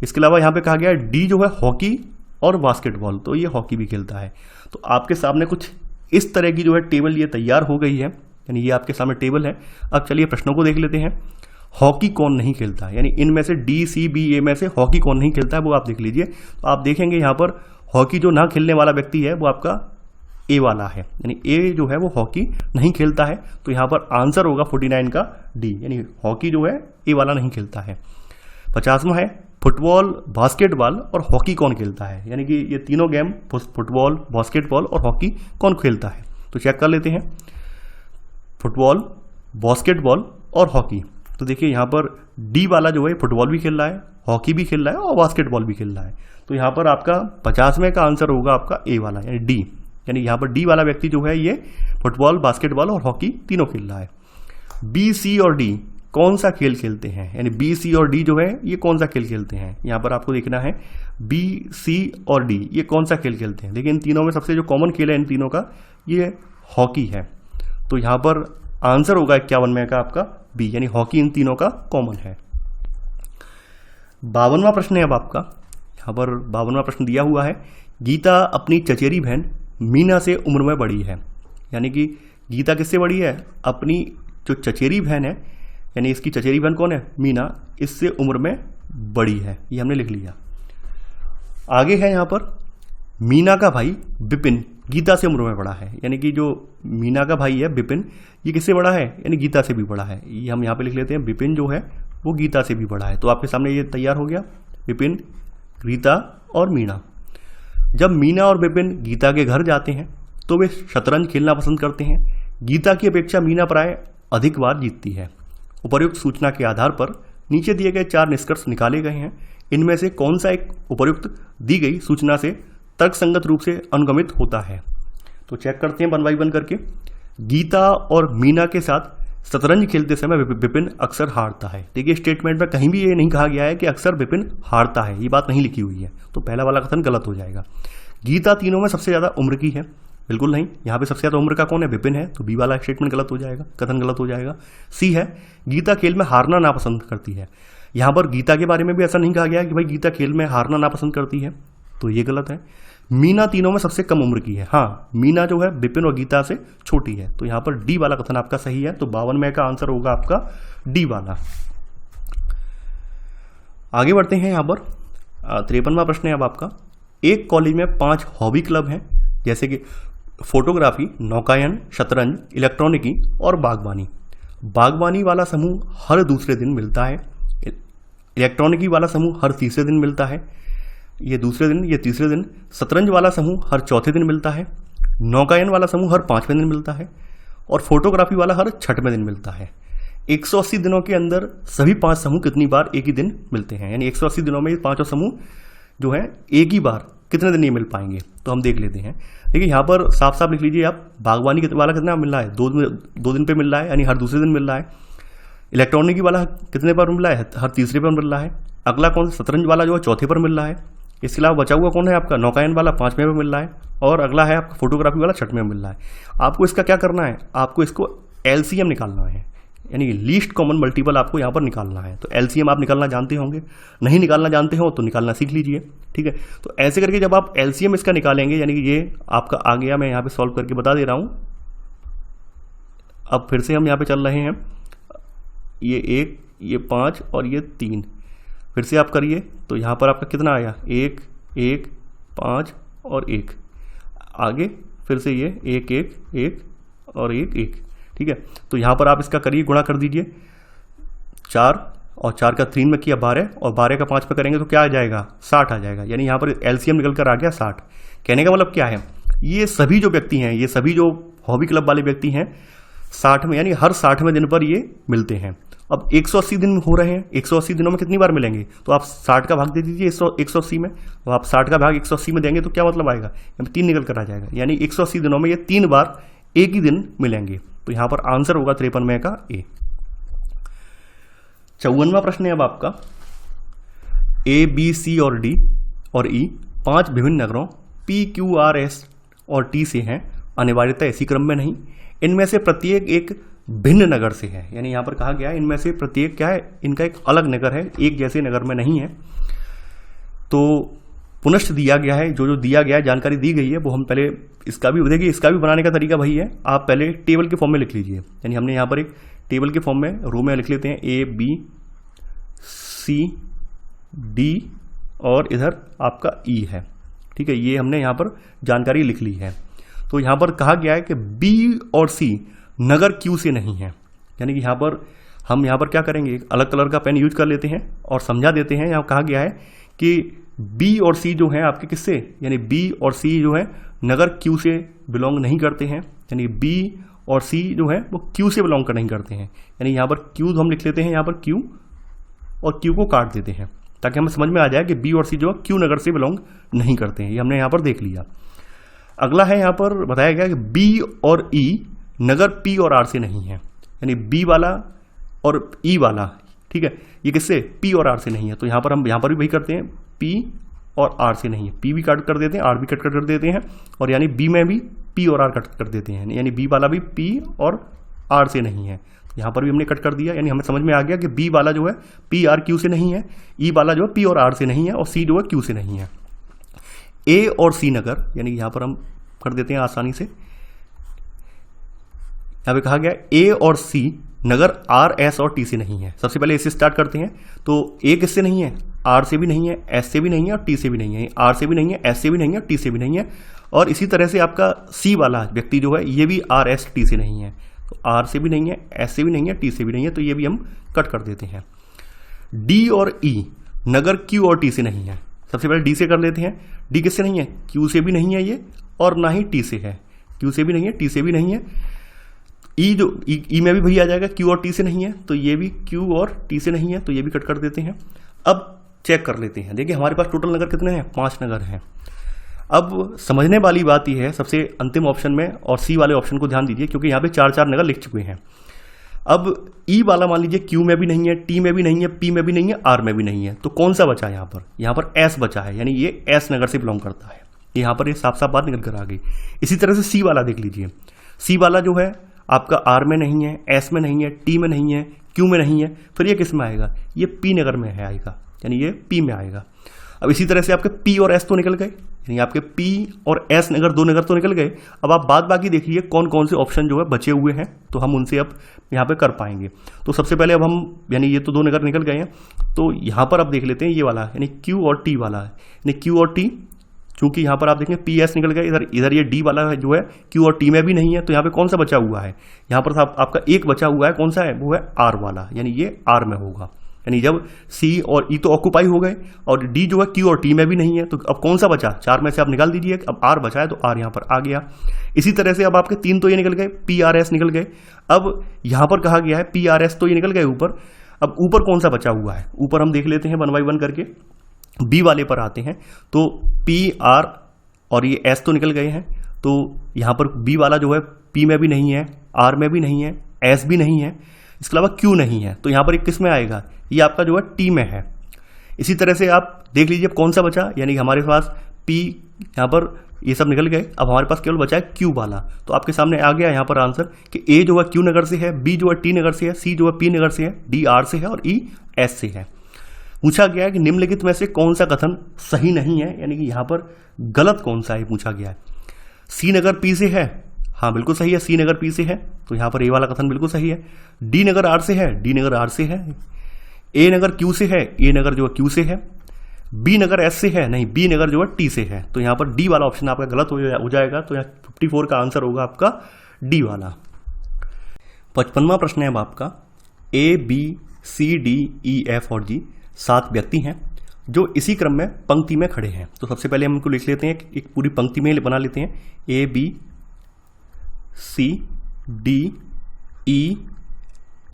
इसके अलावा यहाँ पे कहा गया है डी जो है हॉकी और बास्केटबॉल, तो ये हॉकी भी खेलता है। तो आपके सामने कुछ इस तरह की जो है टेबल ये तैयार हो गई है, यानी ये आपके सामने टेबल है। अब चलिए प्रश्नों को देख लेते हैं। हॉकी कौन नहीं खेलता है, यानी इनमें से डी सी बी ए में से हॉकी कौन नहीं खेलता है वो आप देख लीजिए। तो आप देखेंगे यहाँ पर हॉकी जो ना खेलने वाला व्यक्ति है वो आपका ए वाला है, यानी ए जो है वो हॉकी नहीं खेलता है। तो यहाँ पर आंसर होगा 49 का डी, यानी हॉकी जो है ए वाला नहीं खेलता है। 50वां है फुटबॉल, बास्केटबॉल और हॉकी कौन खेलता है, यानी कि ये तीनों गेम फुटबॉल, बास्केटबॉल और हॉकी कौन खेलता है। तो चेक कर लेते हैं, फुटबॉल, बास्केटबॉल और हॉकी। तो देखिए यहाँ पर डी वाला जो है फुटबॉल भी खेल रहा है, हॉकी भी खेल रहा है और बास्केटबॉल भी खेल रहा है। तो यहाँ पर आपका 50वें का आंसर होगा आपका ए वाला, यानी डी, यानी यहाँ पर डी वाला व्यक्ति जो है ये फुटबॉल, बास्केटबॉल और हॉकी तीनों खेल रहा है। बी सी और डी कौन सा खेल खेलते हैं, यानी बी सी और डी जो है ये कौन सा खेल खेलते हैं। यहाँ पर आपको देखना है बी सी और डी ये कौन सा खेल खेलते हैं। देखिए इन तीनों में सबसे जो कॉमन खेल है इन तीनों का ये हॉकी है। तो यहाँ पर आंसर होगा 51 में का आपका बी, यानी हॉकी इन तीनों का कॉमन है। 52वां प्रश्न है अब आपका। यहाँ पर 52वां प्रश्न दिया हुआ है, गीता अपनी चचेरी बहन मीना से उम्र में बड़ी है, यानी कि गीता किससे बड़ी है? अपनी जो चचेरी बहन है, यानी इसकी चचेरी बहन कौन है? मीना, इससे उम्र में बड़ी है, ये हमने लिख लिया। आगे है यहाँ पर मीना का भाई विपिन गीता से उम्र में बड़ा है, यानी कि जो मीना का भाई है विपिन ये किससे बड़ा है? यानी गीता से भी बड़ा है। ये हम यहाँ पे लिख लेते हैं, विपिन जो है वो गीता से भी बड़ा है। तो आपके सामने ये तैयार हो गया, विपिन, गीता और मीना। जब मीना और विपिन गीता के घर जाते हैं तो वे शतरंज खेलना पसंद करते हैं। गीता की अपेक्षा मीना प्राय अधिक बार जीतती है। उपर्युक्त सूचना के आधार पर नीचे दिए गए 4 निष्कर्ष निकाले गए हैं। इनमें से कौन सा एक उपर्युक्त दी गई सूचना से तर्कसंगत रूप से अनुगमित होता है। तो चेक करते हैं 1 बाय 1 करके। गीता और मीना के साथ शतरंज खेलते समय विपिन अक्सर हारता है। देखिए स्टेटमेंट में कहीं भी ये नहीं कहा गया है कि अक्सर विपिन हारता है, ये बात नहीं लिखी हुई है, तो पहला वाला कथन गलत हो जाएगा। गीता तीनों में सबसे ज्यादा उम्र की है, बिल्कुल नहीं, यहाँ पे सबसे ज्यादा उम्र का कौन है? विपिन है, तो बी वाला स्टेटमेंट गलत हो जाएगा, कथन गलत हो जाएगा। सी है गीता खेल में हारना नापसंद करती है। यहाँ पर गीता के बारे में भी ऐसा नहीं कहा गया कि भाई गीता खेल में हारना नापसंद करती है, तो ये गलत है। मीना तीनों में सबसे कम उम्र की है, हाँ मीना जो है विपिन और गीता से छोटी है, तो यहाँ पर डी वाला कथन आपका सही है। तो 52 में का आंसर होगा आपका डी वाला। आगे बढ़ते हैं यहाँ पर 53वां प्रश्न है अब आपका। एक कॉलेज में 5 हॉबी क्लब हैं, जैसे कि फोटोग्राफी, नौकायन, शतरंज, इलेक्ट्रॉनिकी और बागवानी। बागवानी वाला समूह हर दूसरे दिन मिलता है, इलेक्ट्रॉनिकी वाला समूह हर तीसरे दिन मिलता है, ये दूसरे दिन, ये तीसरे दिन। शतरंज वाला समूह हर चौथे दिन मिलता है, नौकायन वाला समूह हर 5वें दिन मिलता है और फोटोग्राफी वाला हर 6वें दिन मिलता है। 180 दिनों के अंदर सभी 5 समूह कितनी बार एक ही दिन मिलते हैं, यानी 180 दिनों में ये 5 समूह जो है एक ही बार कितने दिन नहीं मिल पाएंगे, तो हम देख लेते हैं। देखिए यहाँ पर साफ साफ लिख लीजिए आप, बागवानी वाला कितना मिल रहा है? 2 दिन पे मिल रहा है, यानी हर दूसरे दिन मिल रहा है। इलेक्ट्रॉनिकी वाला कितने बार मिल रहा है? हर तीसरे पर मिल रहा है। अगला कौन? शतरंज वाला जो है चौथे पर मिल रहा है। इसके अलावा बचा हुआ कौन है आपका? नौकायन वाला 5वें में मिल रहा है और अगला है आपका फोटोग्राफी वाला 6वें में मिल रहा है। आपको इसका क्या करना है? आपको इसको एलसीएम निकालना है, यानी लीस्ट कॉमन मल्टीपल आपको यहाँ पर निकालना है। तो एलसीएम आप निकालना जानते होंगे, नहीं निकालना जानते हो तो निकालना सीख लीजिए, ठीक है। तो ऐसे करके जब आप एलसीएम इसका निकालेंगे, यानी कि ये आपका आ गया, मैं यहाँ पे सॉल्व करके बता दे रहा हूँ। अब फिर से हम यहाँ पे चल रहे हैं, ये 1, ये 5 और ये 3, फिर से आप करिए तो यहाँ पर आपका कितना आया? 1, 1, 5 और 1। आगे फिर से ये 1, 1, 1 और 1, 1, ठीक है। तो यहाँ पर आप इसका करिए, गुणा कर दीजिए। 4 और 4 का 3 में किया 12 और 12 का 5 पे करेंगे तो क्या आ जाएगा? 60 आ जाएगा, यानी यहाँ पर एलसीएम निकल कर आ गया 60। कहने का मतलब क्या है? ये सभी जो व्यक्ति हैं, ये सभी जो हॉबी क्लब वाले व्यक्ति हैं 60 में, यानी हर 60वें दिन पर ये मिलते हैं। अब 180 दिन हो रहे हैं, 180 दिनों में कितनी बार मिलेंगे, तो आप 60 का भाग दे दीजिए 180 में। अब आप 60 का भाग 180 में देंगे तो क्या मतलब आएगा, यहाँ पे 3 निकल कर आ जाएगा, यानी 180 दिनों में ये 3 बार एक ही दिन मिलेंगे। तो यहाँ पर आंसर होगा 53 में का ए। 54वां प्रश्न है अब आपका, ए बी सी और डी और ई 5 विभिन्न नगरों पी क्यू आर एस और टी से हैं, अनिवार्यतः इसी क्रम में नहीं, इनमें से प्रत्येक एक भिन्न नगर से है। यानी यहां पर कहा गया है इनमें से प्रत्येक क्या है, इनका एक अलग नगर है, एक जैसे नगर में नहीं है। तो पुनश्च दिया गया है, जो जो दिया गया है, जानकारी दी गई है, वो हम पहले इसका भी देखिए, इसका भी बनाने का तरीका वही है, आप पहले टेबल के फॉर्म में लिख लीजिए। यानी हमने यहाँ पर एक टेबल के फॉर्म में रो में लिख लेते हैं ए बी सी डी और इधर आपका ई है, ठीक है, ये हमने यहाँ पर जानकारी लिख ली है। तो यहाँ पर कहा गया है कि बी और सी नगर क्यू से नहीं है, यानी कि यहाँ पर हम यहाँ पर क्या करेंगे, एक अलग कलर का पेन यूज कर लेते हैं और समझा देते हैं। यहाँ कहा गया है कि बी और सी जो है आपके किससे, यानी बी और सी जो है नगर क्यू से बिलोंग नहीं करते हैं, यानी बी और सी जो है वो क्यू से बिलोंग कर नहीं करते हैं। यानी यहाँ पर क्यू हम लिख लेते हैं, यहाँ पर क्यू और क्यू को काट देते हैं ताकि हमें समझ में आ जाए कि बी और सी जो है क्यू नगर से बिलोंग नहीं करते हैं। ये हमने यहाँ पर देख लिया। अगला है यहाँ पर बताया गया कि बी और ई नगर पी और आर से नहीं है, यानी बी वाला और ई वाला, ठीक है, ये किससे, पी और आर से नहीं है। तो यहाँ पर हम यहाँ पर भी वही करते हैं, पी और आर से नहीं है, पी भी कट कर देते हैं, आर भी कट कर देते हैं, और यानी बी में भी पी और आर कट कर देते हैं, यानी बी वाला भी पी और आर से नहीं है। यहाँ पर भी हमने कट कर दिया, यानी हमें समझ में आ गया कि बी वाला जो है पी आर क्यू से नहीं है, ई वाला जो है पी और आर से नहीं है, और सी जो है क्यू से नहीं है। ए और सी नगर, यानी यहाँ पर हम कर देते हैं आसानी से, यहाँ पे कहा गया ए और सी नगर आर एस और टी से नहीं है। सबसे पहले इससे स्टार्ट करते हैं। तो ए किससे नहीं है, आर से भी नहीं है, एस से भी नहीं है और टी से भी नहीं है, आर से भी नहीं है, एस से भी नहीं है, टी से भी नहीं है। और इसी तरह से आपका सी वाला व्यक्ति जो है ये भी आर एस टी से नहीं है, तो आर से भी नहीं है, एस से भी नहीं है, टी से भी नहीं है, तो ये भी हम कट कर देते हैं। डी और ई नगर क्यू और टी से नहीं है। सबसे पहले डी से कर लेते हैं। डी किससे नहीं है, क्यू से भी नहीं है ये, और ना ही टी से है, क्यू से भी नहीं है, टी से भी नहीं है। ई जो ई में भी वही आ जाएगा, क्यू और टी से नहीं है, तो ये भी क्यू और टी से नहीं है, तो ये भी कट कर देते हैं। अब चेक कर लेते हैं, देखिए हमारे पास टोटल नगर कितने हैं, 5 नगर हैं। अब समझने वाली बात यह है, सबसे अंतिम ऑप्शन में और सी वाले ऑप्शन को ध्यान दीजिए, क्योंकि यहाँ पे 4 नगर लिख चुके हैं। अब ई वाला मान लीजिए क्यू में भी नहीं है, टी में भी नहीं है, पी में भी नहीं है, आर में भी नहीं है, तो कौन सा बचा है यहाँ पर, यहाँ पर एस बचा है, यानी ये एस नगर से बिलोंग करता है। यहाँ पर ये साफ साफ बात निकल कर आ गई। इसी तरह से सी वाला देख लीजिए, सी वाला जो है आपका आर में नहीं है, एस में नहीं है, टी में नहीं है, क्यू में नहीं है, फिर ये किस में आएगा, ये पी नगर में है आएगा, यानी ये पी में आएगा। अब इसी तरह से आपके पी और एस तो निकल गए, यानी आपके पी और एस नगर 2 नगर तो निकल गए। अब आप बाद बाकी देखिए कौन कौन से ऑप्शन जो है बचे हुए हैं, तो हम उनसे अब यहाँ पे कर पाएंगे। तो सबसे पहले अब हम, यानी ये तो 2 नगर निकल गए हैं, तो यहाँ पर अब देख लेते हैं ये वाला, यानी क्यू और टी वाला है, यानी क्यू और टी, चूंकि यहाँ पर आप देखेंगे पी एस निकल गए, इधर ये डी वाला है जो है क्यू और टी में भी नहीं है, तो यहाँ पे कौन सा बचा हुआ है, यहाँ पर आपका एक बचा हुआ है, कौन सा है, वो है आर वाला, यानी ये आर में होगा। यानी जब सी और ई तो ऑक्यूपाई हो गए और डी जो है क्यू और टी में भी नहीं है, तो अब कौन सा बचा, 4 में से आप निकाल दीजिए, अब आर बचा है तो आर यहाँ पर आ गया। इसी तरह से अब आपके 3 तो ये निकल गए, पी आर एस निकल गए। अब यहाँ पर कहा गया है पी आर एस तो ये निकल गए ऊपर, अब ऊपर कौन सा बचा हुआ है, ऊपर हम देख लेते हैं 1 बाय 1 करके। बी वाले पर आते हैं, तो पी आर और ये एस तो निकल गए हैं, तो यहाँ पर बी वाला जो है पी में भी नहीं है, आर में भी नहीं है, एस भी नहीं है, इसके अलावा क्यू नहीं है, तो यहाँ पर एक किस में आएगा, ये आपका जो है टी में है। इसी तरह से आप देख लीजिए अब कौन सा बचा, यानी हमारे पास पी, यहाँ पर ये सब निकल गए, अब हमारे पास केवल बचा है क्यू वाला। तो आपके सामने आ गया यहाँ पर आंसर कि ए जो है क्यू नगर से है, बी जो है टी नगर से है, सी जो है पी नगर से है, डी आर से है और ई एस से है। पूछा गया है कि निम्नलिखित में से कौन सा कथन सही नहीं है, यानी कि यहाँ पर गलत कौन सा है पूछा गया है। सी नगर पी से है, हाँ बिल्कुल सही है, सी नगर पी से है, तो यहाँ पर ए वाला कथन बिल्कुल सही है। डी नगर आर से है, डी नगर आर से है। ए नगर क्यू से है, ए नगर जो है क्यू से है। बी नगर एस से है, नहीं बी नगर जो है टी से है, तो यहाँ पर डी वाला ऑप्शन आपका गलत हो जाएगा, तो यहाँ 54 का आंसर होगा आपका डी वाला। 55वां प्रश्न है अब आपका, A B C D E F और जी 7 व्यक्ति हैं जो इसी क्रम में पंक्ति में खड़े हैं। तो सबसे पहले हम इनको लिख लेते हैं, एक पूरी पंक्ति में बना लेते हैं, A B C D E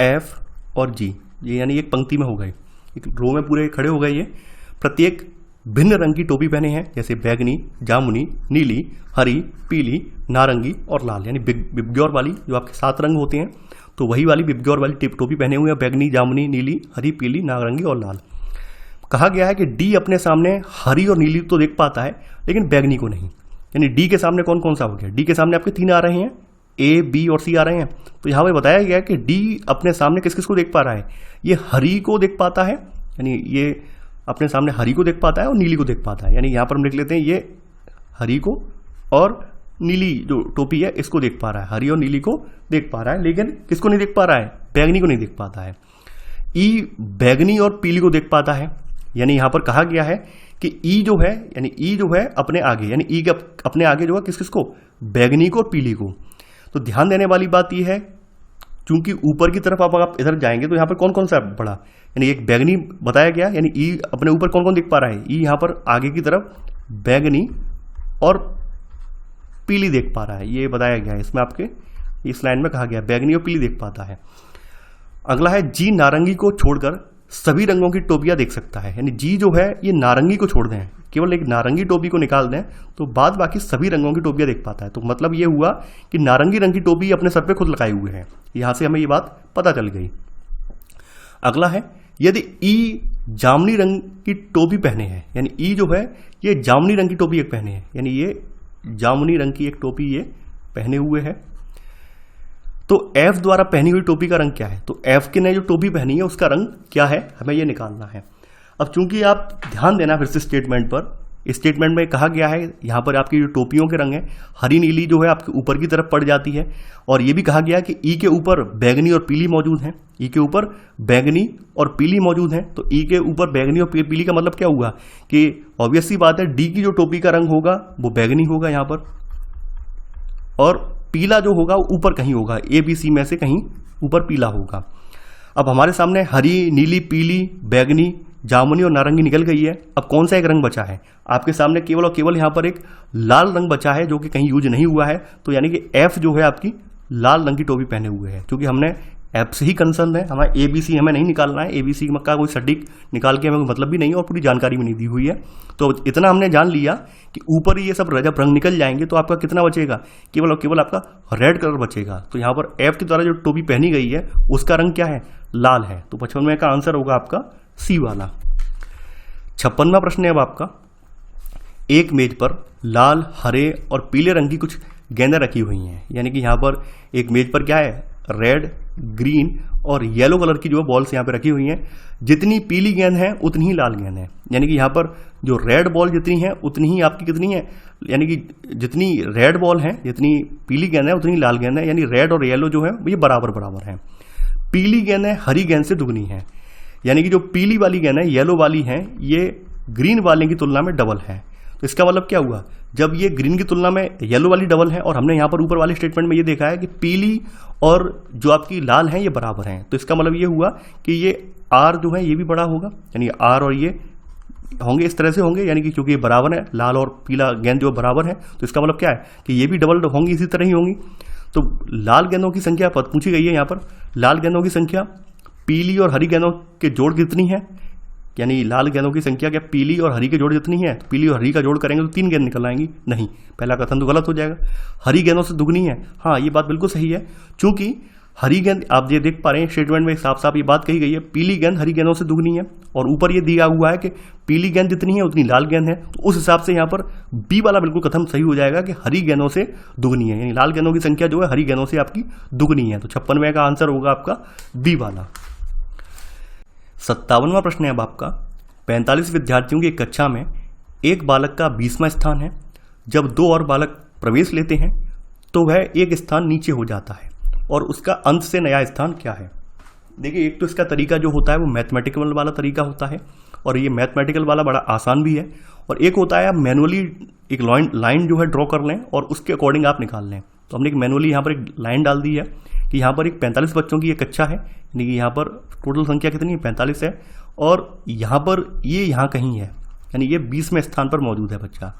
F और जी, ये यानी एक पंक्ति में हो गए, एक रो में पूरे खड़े हो गए। ये प्रत्येक भिन्न रंग की टोपी पहने हैं, जैसे बैगनी, जामुनी, नीली, हरी, पीली, नारंगी और लाल, यानी बिबग्योर वाली जो आपके 7 रंग होते हैं, तो वही वाली बिबग्योर वाली टोपी पहने हुए हैं, बैगनी, जामुनी, नीली, हरी, पीली, नारंगी और लाल। कहा गया है कि डी अपने सामने हरी और नीली तो देख पाता है, लेकिन बैगनी को नहीं। यानी डी के सामने कौन कौन सा हो गया? डी के सामने आपके 3 आ रहे हैं, ए, बी और सी आ रहे हैं। तो यहाँ पे बताया गया है कि डी अपने सामने किस किस को देख पा रहा है? ये हरी को देख पाता है, यानी ये अपने सामने हरी को देख पाता है और नीली को देख पाता है। यानी यहाँ पर हम लिख लेते हैं ये हरी को और नीली जो टोपी है इसको देख पा रहा है, हरी और नीली को देख पा रहा है, लेकिन किसको नहीं देख पा रहा है? बैगनी को नहीं देख पाता है। ई बैगनी और पीली को देख पाता है। यानी यहाँ पर कहा गया है कि ई जो है, यानी ई जो है अपने आगे, यानी ई के अपने आगे जो है किस किस को? बैगनी को और पीली को। तो ध्यान देने वाली बात यह है, चूंकि ऊपर की तरफ आप इधर जाएंगे तो यहाँ पर कौन कौन सा पड़ा? यानी एक बैगनी बताया गया, यानी ई अपने ऊपर कौन कौन दिख पा रहा है? ई यहाँ पर आगे की तरफ बैगनी और पीली देख पा रहा है, ये बताया गया है इसमें, आपके इस लाइन में कहा गया बैगनी और पीली देख पाता है। अगला है जी नारंगी को छोड़कर सभी रंगों की टोपियां देख सकता है। यानी जी जो है ये नारंगी को छोड़ दें, केवल एक नारंगी टोपी को निकाल दें तो बाद बाकी सभी रंगों की टोपियां देख पाता है। तो मतलब ये हुआ कि नारंगी रंग की टोपी अपने सर पे खुद लगाए हुए हैं। यहां से हमें ये बात पता चल गई। अगला है, यदि ई जामुनी रंग की टोपी पहने हैं, यानी ई जो है ये जामुनी रंग की टोपी एक पहने हैं, यानी ये जामुनी रंग की एक टोपी ये पहने हुए है, तो एफ द्वारा पहनी हुई टोपी का रंग क्या है? तो एफ के ने जो टोपी पहनी है उसका रंग क्या है, हमें ये निकालना है। अब चूंकि आप ध्यान देना फिर से स्टेटमेंट पर, इस स्टेटमेंट में कहा गया है यहाँ पर आपकी जो टोपियों के रंग है, हरी नीली जो है आपके ऊपर की तरफ पड़ जाती है, और ये भी कहा गया है कि ई के ऊपर बैगनी और पीली मौजूद है, ई के ऊपर बैगनी और पीली मौजूद है। तो ई के ऊपर बैगनी और पीली का मतलब क्या हुआ कि ऑब्वियस सी बात है डी की जो टोपी का रंग होगा वो बैगनी होगा यहाँ पर, और पीला जो होगा वो ऊपर कहीं होगा, ए बी सी में से कहीं ऊपर पीला होगा। अब हमारे सामने हरी, नीली, पीली, बैगनी, जामुनी और नारंगी निकल गई है। अब कौन सा एक रंग बचा है? आपके सामने केवल और केवल यहाँ पर एक लाल रंग बचा है जो कि कहीं यूज नहीं हुआ है। तो यानी कि एफ जो है आपकी लाल रंग की टोपी पहने हुए है, क्योंकि हमने एफ से ही कंसर्न है, हमें ए बी सी हमें नहीं निकालना है। ए बी सी का कोई सटीक निकाल के हमें कोई मतलब भी नहीं है और पूरी जानकारी भी नहीं दी हुई है। तो इतना हमने जान लिया कि ऊपर ये सब जब रंग निकल जाएंगे तो आपका कितना बचेगा? केवल और केवल आपका रेड कलर बचेगा। तो यहाँ पर एफ के द्वारा जो टोपी पहनी गई है उसका रंग क्या है? लाल है। तो 55वें का आंसर होगा आपका सी वाला। 56वां प्रश्न है अब आपका, एक मेज पर लाल, हरे और पीले रंग की कुछ गेंदें रखी हुई हैं। यानी कि यहाँ पर एक मेज पर क्या है? रेड, ग्रीन और येलो कलर की जो बॉल्स यहाँ पे रखी हुई हैं। जितनी पीली गेंद है उतनी ही लाल गेंद है। यानी कि यहाँ पर जो रेड बॉल जितनी है उतनी ही आपकी कितनी है? यानी कि जितनी रेड बॉल है, जितनी पीली गेंद है उतनी लाल गेंद है। यानी रेड और येलो जो है ये बराबर बराबर है। पीली गेंद है हरी गेंद से दुगनी है। यानी कि जो पीली वाली गेंद है, येलो वाली है, ये ग्रीन वाले की तुलना में डबल है। तो इसका मतलब क्या हुआ? जब ये ग्रीन की तुलना में येलो वाली डबल है, और हमने यहाँ पर ऊपर वाले स्टेटमेंट में ये देखा है कि पीली और जो आपकी लाल है ये बराबर हैं, तो इसका मतलब ये हुआ कि ये आर जो है ये भी बड़ा होगा। यानी आर और ये होंगे इस तरह से होंगे, यानी कि क्योंकि ये बराबर है, लाल और पीला गेंद जो बराबर है, तो इसका मतलब क्या है कि ये भी डबल होंगी, इसी तरह ही होंगी। तो लाल गेंदों की संख्या पूछी गई है यहाँ पर। लाल गेंदों की संख्या पीली और हरी गेंदों के जोड़ कितनी है? यानी लाल गेंदों की संख्या क्या पीली और हरी के जोड़ जितनी है? तो पीली और हरी का जोड़ करेंगे तो 3 गेंद निकल आएंगी। नहीं, पहला कथन तो गलत हो जाएगा। हरी गेंदों से दुगनी है, हाँ ये बात बिल्कुल सही है, चूंकि हरी गेंद आप ये देख पा रहे हैं स्टेटमेंट में साफ साफ ये बात कही गई है, पीली गेंद हरी गेंदों से दुगनी है, और ऊपर ये दिया हुआ है कि पीली गेंद जितनी है उतनी लाल गेंद है। तो उस हिसाब से यहाँ पर बी वाला बिल्कुल कथन सही हो जाएगा कि हरी गेंदों से दुगनी है, यानी लाल गेंदों की संख्या जो है हरी गेंदों से आपकी दुगनी है। तो 56वें का आंसर होगा आपका बी वाला। 57वां प्रश्न है अब आपका, 45 विद्यार्थियों की एक कक्षा में एक बालक का 20वां स्थान है। जब 2 और बालक प्रवेश लेते हैं तो वह एक स्थान नीचे हो जाता है, और उसका अंत से नया स्थान क्या है? देखिए, एक तो इसका तरीका जो होता है वो मैथमेटिकल वाला तरीका होता है, और ये मैथमेटिकल वाला बड़ा आसान भी है, और एक होता है आप मैनुअली एक लाइन जो है ड्रॉ कर लें और उसके अकॉर्डिंग आप निकाल लें। तो हमने एक मैनुअली यहाँ पर एक लाइन डाल दी है कि यहाँ पर एक 45 बच्चों की एक कक्षा है, यानी कि यहाँ पर टोटल संख्या कितनी है? 45 है, और यहाँ पर ये यहाँ कहीं है, यानी ये 20वें स्थान पर मौजूद है बच्चा।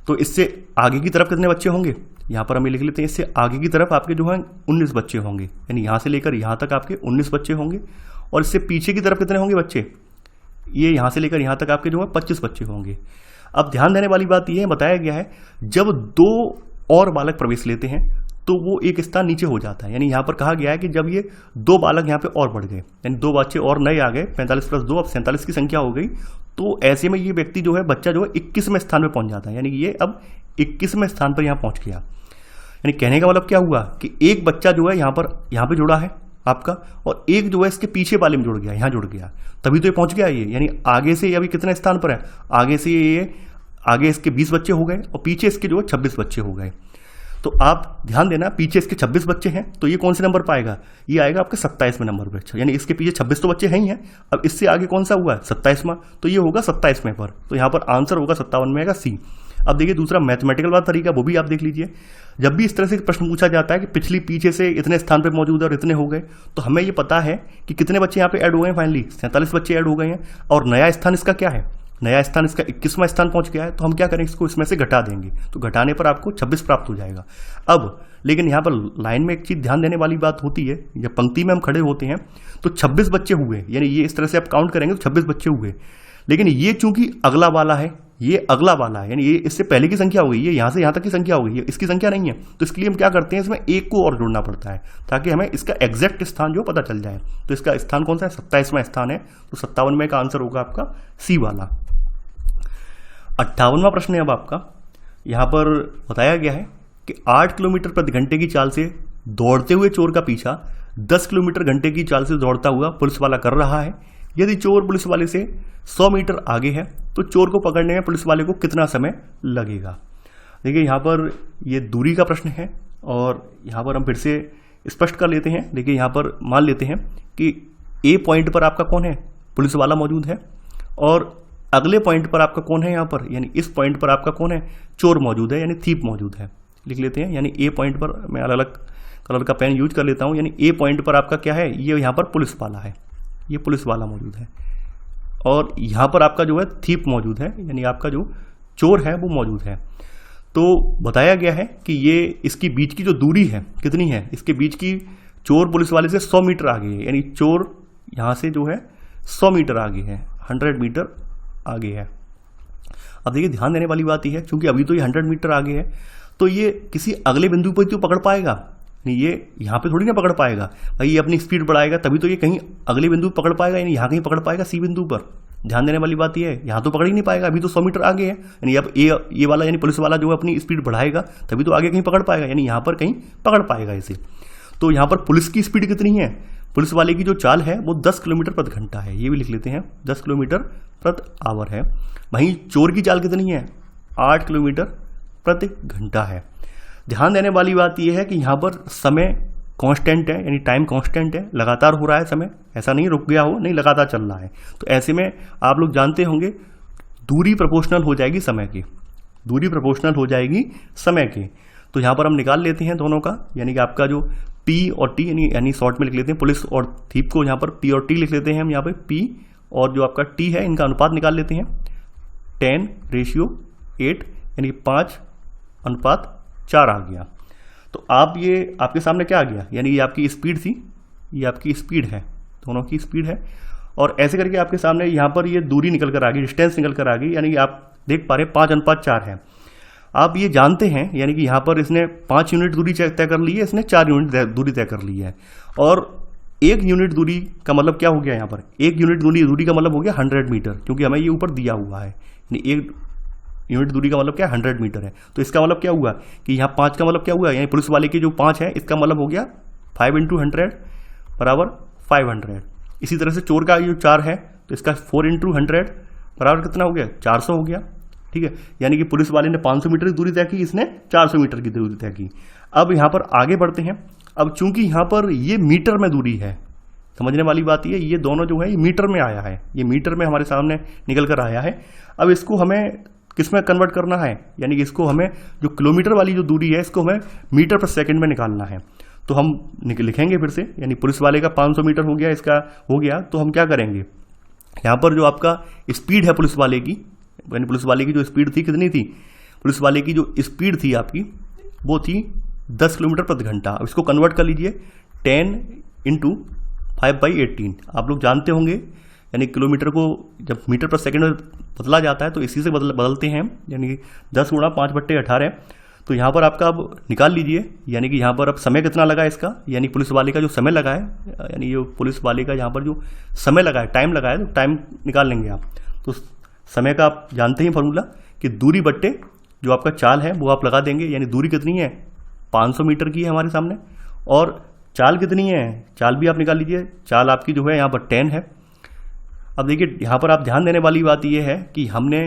तो इससे आगे की तरफ कितने बच्चे होंगे, यहाँ पर हम ये लिख लेते हैं, इससे आगे की तरफ आपके जो है 19 बच्चे होंगे, यानी यहाँ से लेकर यहाँ तक आपके 19 बच्चे होंगे। और इससे पीछे की तरफ कितने होंगे बच्चे, ये यहाँ से लेकर यहाँ तक आपके जो है 25 बच्चे होंगे। अब ध्यान देने वाली बात यह है, बताया गया है जब 2 और बालक प्रवेश लेते हैं तो वो एक स्थान नीचे हो जाता है। यानी यहाँ पर कहा गया है कि जब ये 2 बालक यहाँ पे और बढ़ गए, यानी 2 बच्चे और नए आ गए, 45 + 2 अब 47 की संख्या हो गई, तो ऐसे में ये व्यक्ति जो है, बच्चा जो है 21वें स्थान पर पहुंच जाता है। यानी कि ये अब 21वें स्थान पर यहाँ पहुंच गया। यानी कहने का मतलब क्या हुआ कि एक बच्चा जो है यहाँ पे जुड़ा है आपका, और एक जो है इसके पीछे वाले में जुड़ गया, यहाँ जुड़ गया, तभी तो ये पहुंच गया। ये यानी आगे से अभी कितने स्थान पर है, आगे से ये आगे इसके 20 बच्चे हो गए और पीछे इसके जो है 26 बच्चे हो गए। तो आप ध्यान देना, पीछे इसके 26 बच्चे हैं, तो ये कौन से नंबर पर आएगा, ये आएगा आपके 27वें नंबर पर। यानी इसके पीछे 26 तो बच्चे हैं ही हैं, अब इससे आगे कौन सा हुआ है 27वां, तो ये होगा 27वें पर। तो यहाँ पर आंसर होगा 57 में आएगा सी। अब देखिए दूसरा मैथमेटिकल वाला तरीका, वो भी आप देख लीजिए। जब भी इस तरह से प्रश्न पूछा जाता है कि पिछली पीछे से इतने स्थान पे मौजूद है और इतने हो गए, तो हमें ये पता है कि कितने बच्चे यहाँ पे ऐड हो गए, फाइनली 47 बच्चे ऐड हो गए हैं, और नया स्थान इसका क्या है, नया स्थान इसका 21वां स्थान पहुंच गया है। तो हम क्या करेंगे, इसको इसमें से घटा देंगे, तो घटाने पर आपको 26 प्राप्त हो जाएगा। अब लेकिन यहाँ पर लाइन में एक चीज ध्यान देने वाली बात होती है, जब पंक्ति में हम खड़े होते हैं तो 26 बच्चे हुए, यानी ये इस तरह से आप काउंट करेंगे तो 26 बच्चे हुए, लेकिन ये चूंकि अगला वाला है, ये अगला वाला है, यानी ये इससे पहले की संख्या हो गई, ये यहाँ से यहाँ तक की संख्या हो गई है, इसकी संख्या नहीं है। तो इसके लिए हम क्या करते हैं, इसमें एक को और जोड़ना पड़ता है ताकि हमें इसका एग्जैक्ट स्थान जो पता चल जाए। तो इसका स्थान कौन सा है, 27वां स्थान है, तो 57 में का आंसर होगा आपका सी वाला। 58वां प्रश्न है अब आपका, यहाँ पर बताया गया है कि 8 किलोमीटर प्रति घंटे की चाल से दौड़ते हुए चोर का पीछा 10 किलोमीटर घंटे की चाल से दौड़ता हुआ पुलिस वाला कर रहा है। यदि चोर पुलिस वाले से 100 मीटर आगे है तो चोर को पकड़ने में पुलिस वाले को कितना समय लगेगा। देखिए यहाँ पर ये दूरी का प्रश्न है, और यहाँ पर हम फिर से स्पष्ट कर लेते हैं। देखिए यहाँ पर मान लेते हैं कि ए पॉइंट पर आपका कौन है, पुलिस वाला मौजूद है, और अगले पॉइंट पर आपका कौन है, यहाँ पर यानी इस पॉइंट पर आपका कौन है, चोर मौजूद है, यानी थीप मौजूद है। लिख लेते हैं, यानी ए पॉइंट पर मैं अलग अलग कलर का पेन यूज कर लेता हूँ। यानी ए पॉइंट पर आपका क्या है, ये यहाँ पर पुलिस वाला है, ये पुलिस वाला मौजूद है, और यहाँ पर आपका जो है थीप मौजूद है, यानी आपका जो चोर है वो मौजूद है। तो बताया गया है कि ये इसकी बीच की जो दूरी है कितनी है, इसके बीच की, चोर पुलिस वाले से 100 मीटर आगे है, यानी चोर यहाँ से जो है 100 मीटर आगे है, 100 मीटर आगे है। अब देखिए ध्यान देने वाली बात यह है, क्योंकि अभी तो ये 100 मीटर आगे है, तो ये किसी अगले बिंदु पर तो पकड़ पाएगा नहीं, ये यहाँ पे थोड़ी ना पकड़ पाएगा भाई, ये अपनी स्पीड बढ़ाएगा तभी तो ये कहीं अगले बिंदु पकड़ पाएगा, यानी यहाँ कहीं पकड़ पाएगा सी बिंदु पर। ध्यान देने वाली बात ये है, यहाँ तो पकड़ ही नहीं पाएगा, अभी तो 100 मीटर आगे है, यानी अब ये वाला यानी पुलिस वाला जो है अपनी स्पीड बढ़ाएगा तभी तो आगे कहीं पकड़ पाएगा, यानी यहाँ पर कहीं पकड़ पाएगा इसे। तो यहाँ पर पुलिस की स्पीड कितनी है, पुलिस वाले की जो चाल है वो 10 किलोमीटर प्रति घंटा है, ये भी लिख लेते हैं, 10 किलोमीटर प्रति आवर है। वहीं चोर की चाल कितनी है, 8 किलोमीटर प्रति घंटा है। ध्यान देने वाली बात यह है कि यहाँ पर समय कांस्टेंट है, यानी टाइम कांस्टेंट है, लगातार हो रहा है समय, ऐसा नहीं रुक गया हो, नहीं लगातार चल रहा है। तो ऐसे में आप लोग जानते होंगे दूरी प्रोपोर्शनल हो जाएगी समय की, दूरी प्रोपोर्शनल हो जाएगी समय की। तो यहाँ पर हम निकाल लेते हैं दोनों का, यानी कि आपका जो P और T, यानी शॉर्ट में लिख लेते हैं पुलिस और थीप को, यहाँ पर P और T लिख लेते हैं हम, यहाँ पर P और जो आपका T है इनका अनुपात निकाल लेते हैं, 10:8, यानी 5:4 आ गया। तो आप ये आपके सामने क्या आ गया, यानी ये आपकी स्पीड थी, ये आपकी स्पीड है, दोनों की स्पीड है, और ऐसे करके आपके सामने यहाँ पर ये दूरी निकल कर आ गई, डिस्टेंस निकल कर आ गई, यानी कि आप देख पा रहे हैं 5:4 है। आप ये जानते हैं यानी कि यहाँ पर इसने 5 यूनिट दूरी तय कर ली है, इसने 4 यूनिट दूरी तय कर ली है, और 1 यूनिट दूरी का मतलब क्या हो गया, यहाँ पर 1 यूनिट दूरी का मतलब हो गया 100 मीटर, क्योंकि हमें ये ऊपर दिया हुआ है, यानी 1 यूनिट दूरी का मतलब क्या, 100 मीटर है। तो इसका मतलब क्या हुआ कि यहाँ 5 का मतलब क्या हुआ, यानी पुलिस वाले की जो 5 है इसका मतलब हो गया 5 × 100 बराबर 500। इसी तरह से चोर का जो 4 है तो इसका 4 × 100 बराबर कितना हो गया, 400 हो गया। ठीक है, यानी कि पुलिस वाले ने 500 मीटर की दूरी तय की, इसने 400 मीटर की दूरी तय की। अब यहाँ पर आगे बढ़ते हैं। अब चूंकि यहाँ पर ये मीटर में दूरी है, समझने वाली बात ये दोनों जो है ये मीटर में आया है, ये मीटर में हमारे सामने निकल कर आया है। अब इसको हमें किस में कन्वर्ट करना है, यानी कि इसको हमें जो किलोमीटर वाली जो दूरी है इसको हमें मीटर पर सेकंड में निकालना है। तो हम लिखेंगे फिर से, यानी पुलिस वाले का 500 मीटर हो गया, इसका हो गया, तो हम क्या करेंगे, यहाँ पर जो आपका स्पीड है पुलिस वाले की, यानी पुलिस वाले की जो स्पीड थी कितनी थी, पुलिस वाले की जो स्पीड थी आपकी वो थी 10 किलोमीटर प्रति घंटा। अब इसको कन्वर्ट कर लीजिए 10 इंटू 5/18। आप लोग जानते होंगे, यानी किलोमीटर को जब मीटर पर सेकंड में बदला जाता है तो इसी से बदलते हैं, यानी 10 गुणा 5/18। तो यहाँ पर आपका अब निकाल लीजिए, यानी कि यहाँ पर अब समय कितना लगा इसका, यानी पुलिस वाले का जो समय लगा है, यानी जो पुलिस वाले का यहाँ पर जो समय लगा है, टाइम लगा है, तो टाइम निकाल लेंगे आप। तो समय का आप जानते ही फॉर्मूला कि दूरी बट्टे जो आपका चाल है वो आप लगा देंगे, यानी दूरी कितनी है 500 मीटर की है हमारे सामने, और चाल कितनी है, चाल भी आप निकाल लीजिए। चाल आपकी जो है यहाँ पर 10 है। अब देखिए यहाँ पर आप ध्यान देने वाली बात ये है कि हमने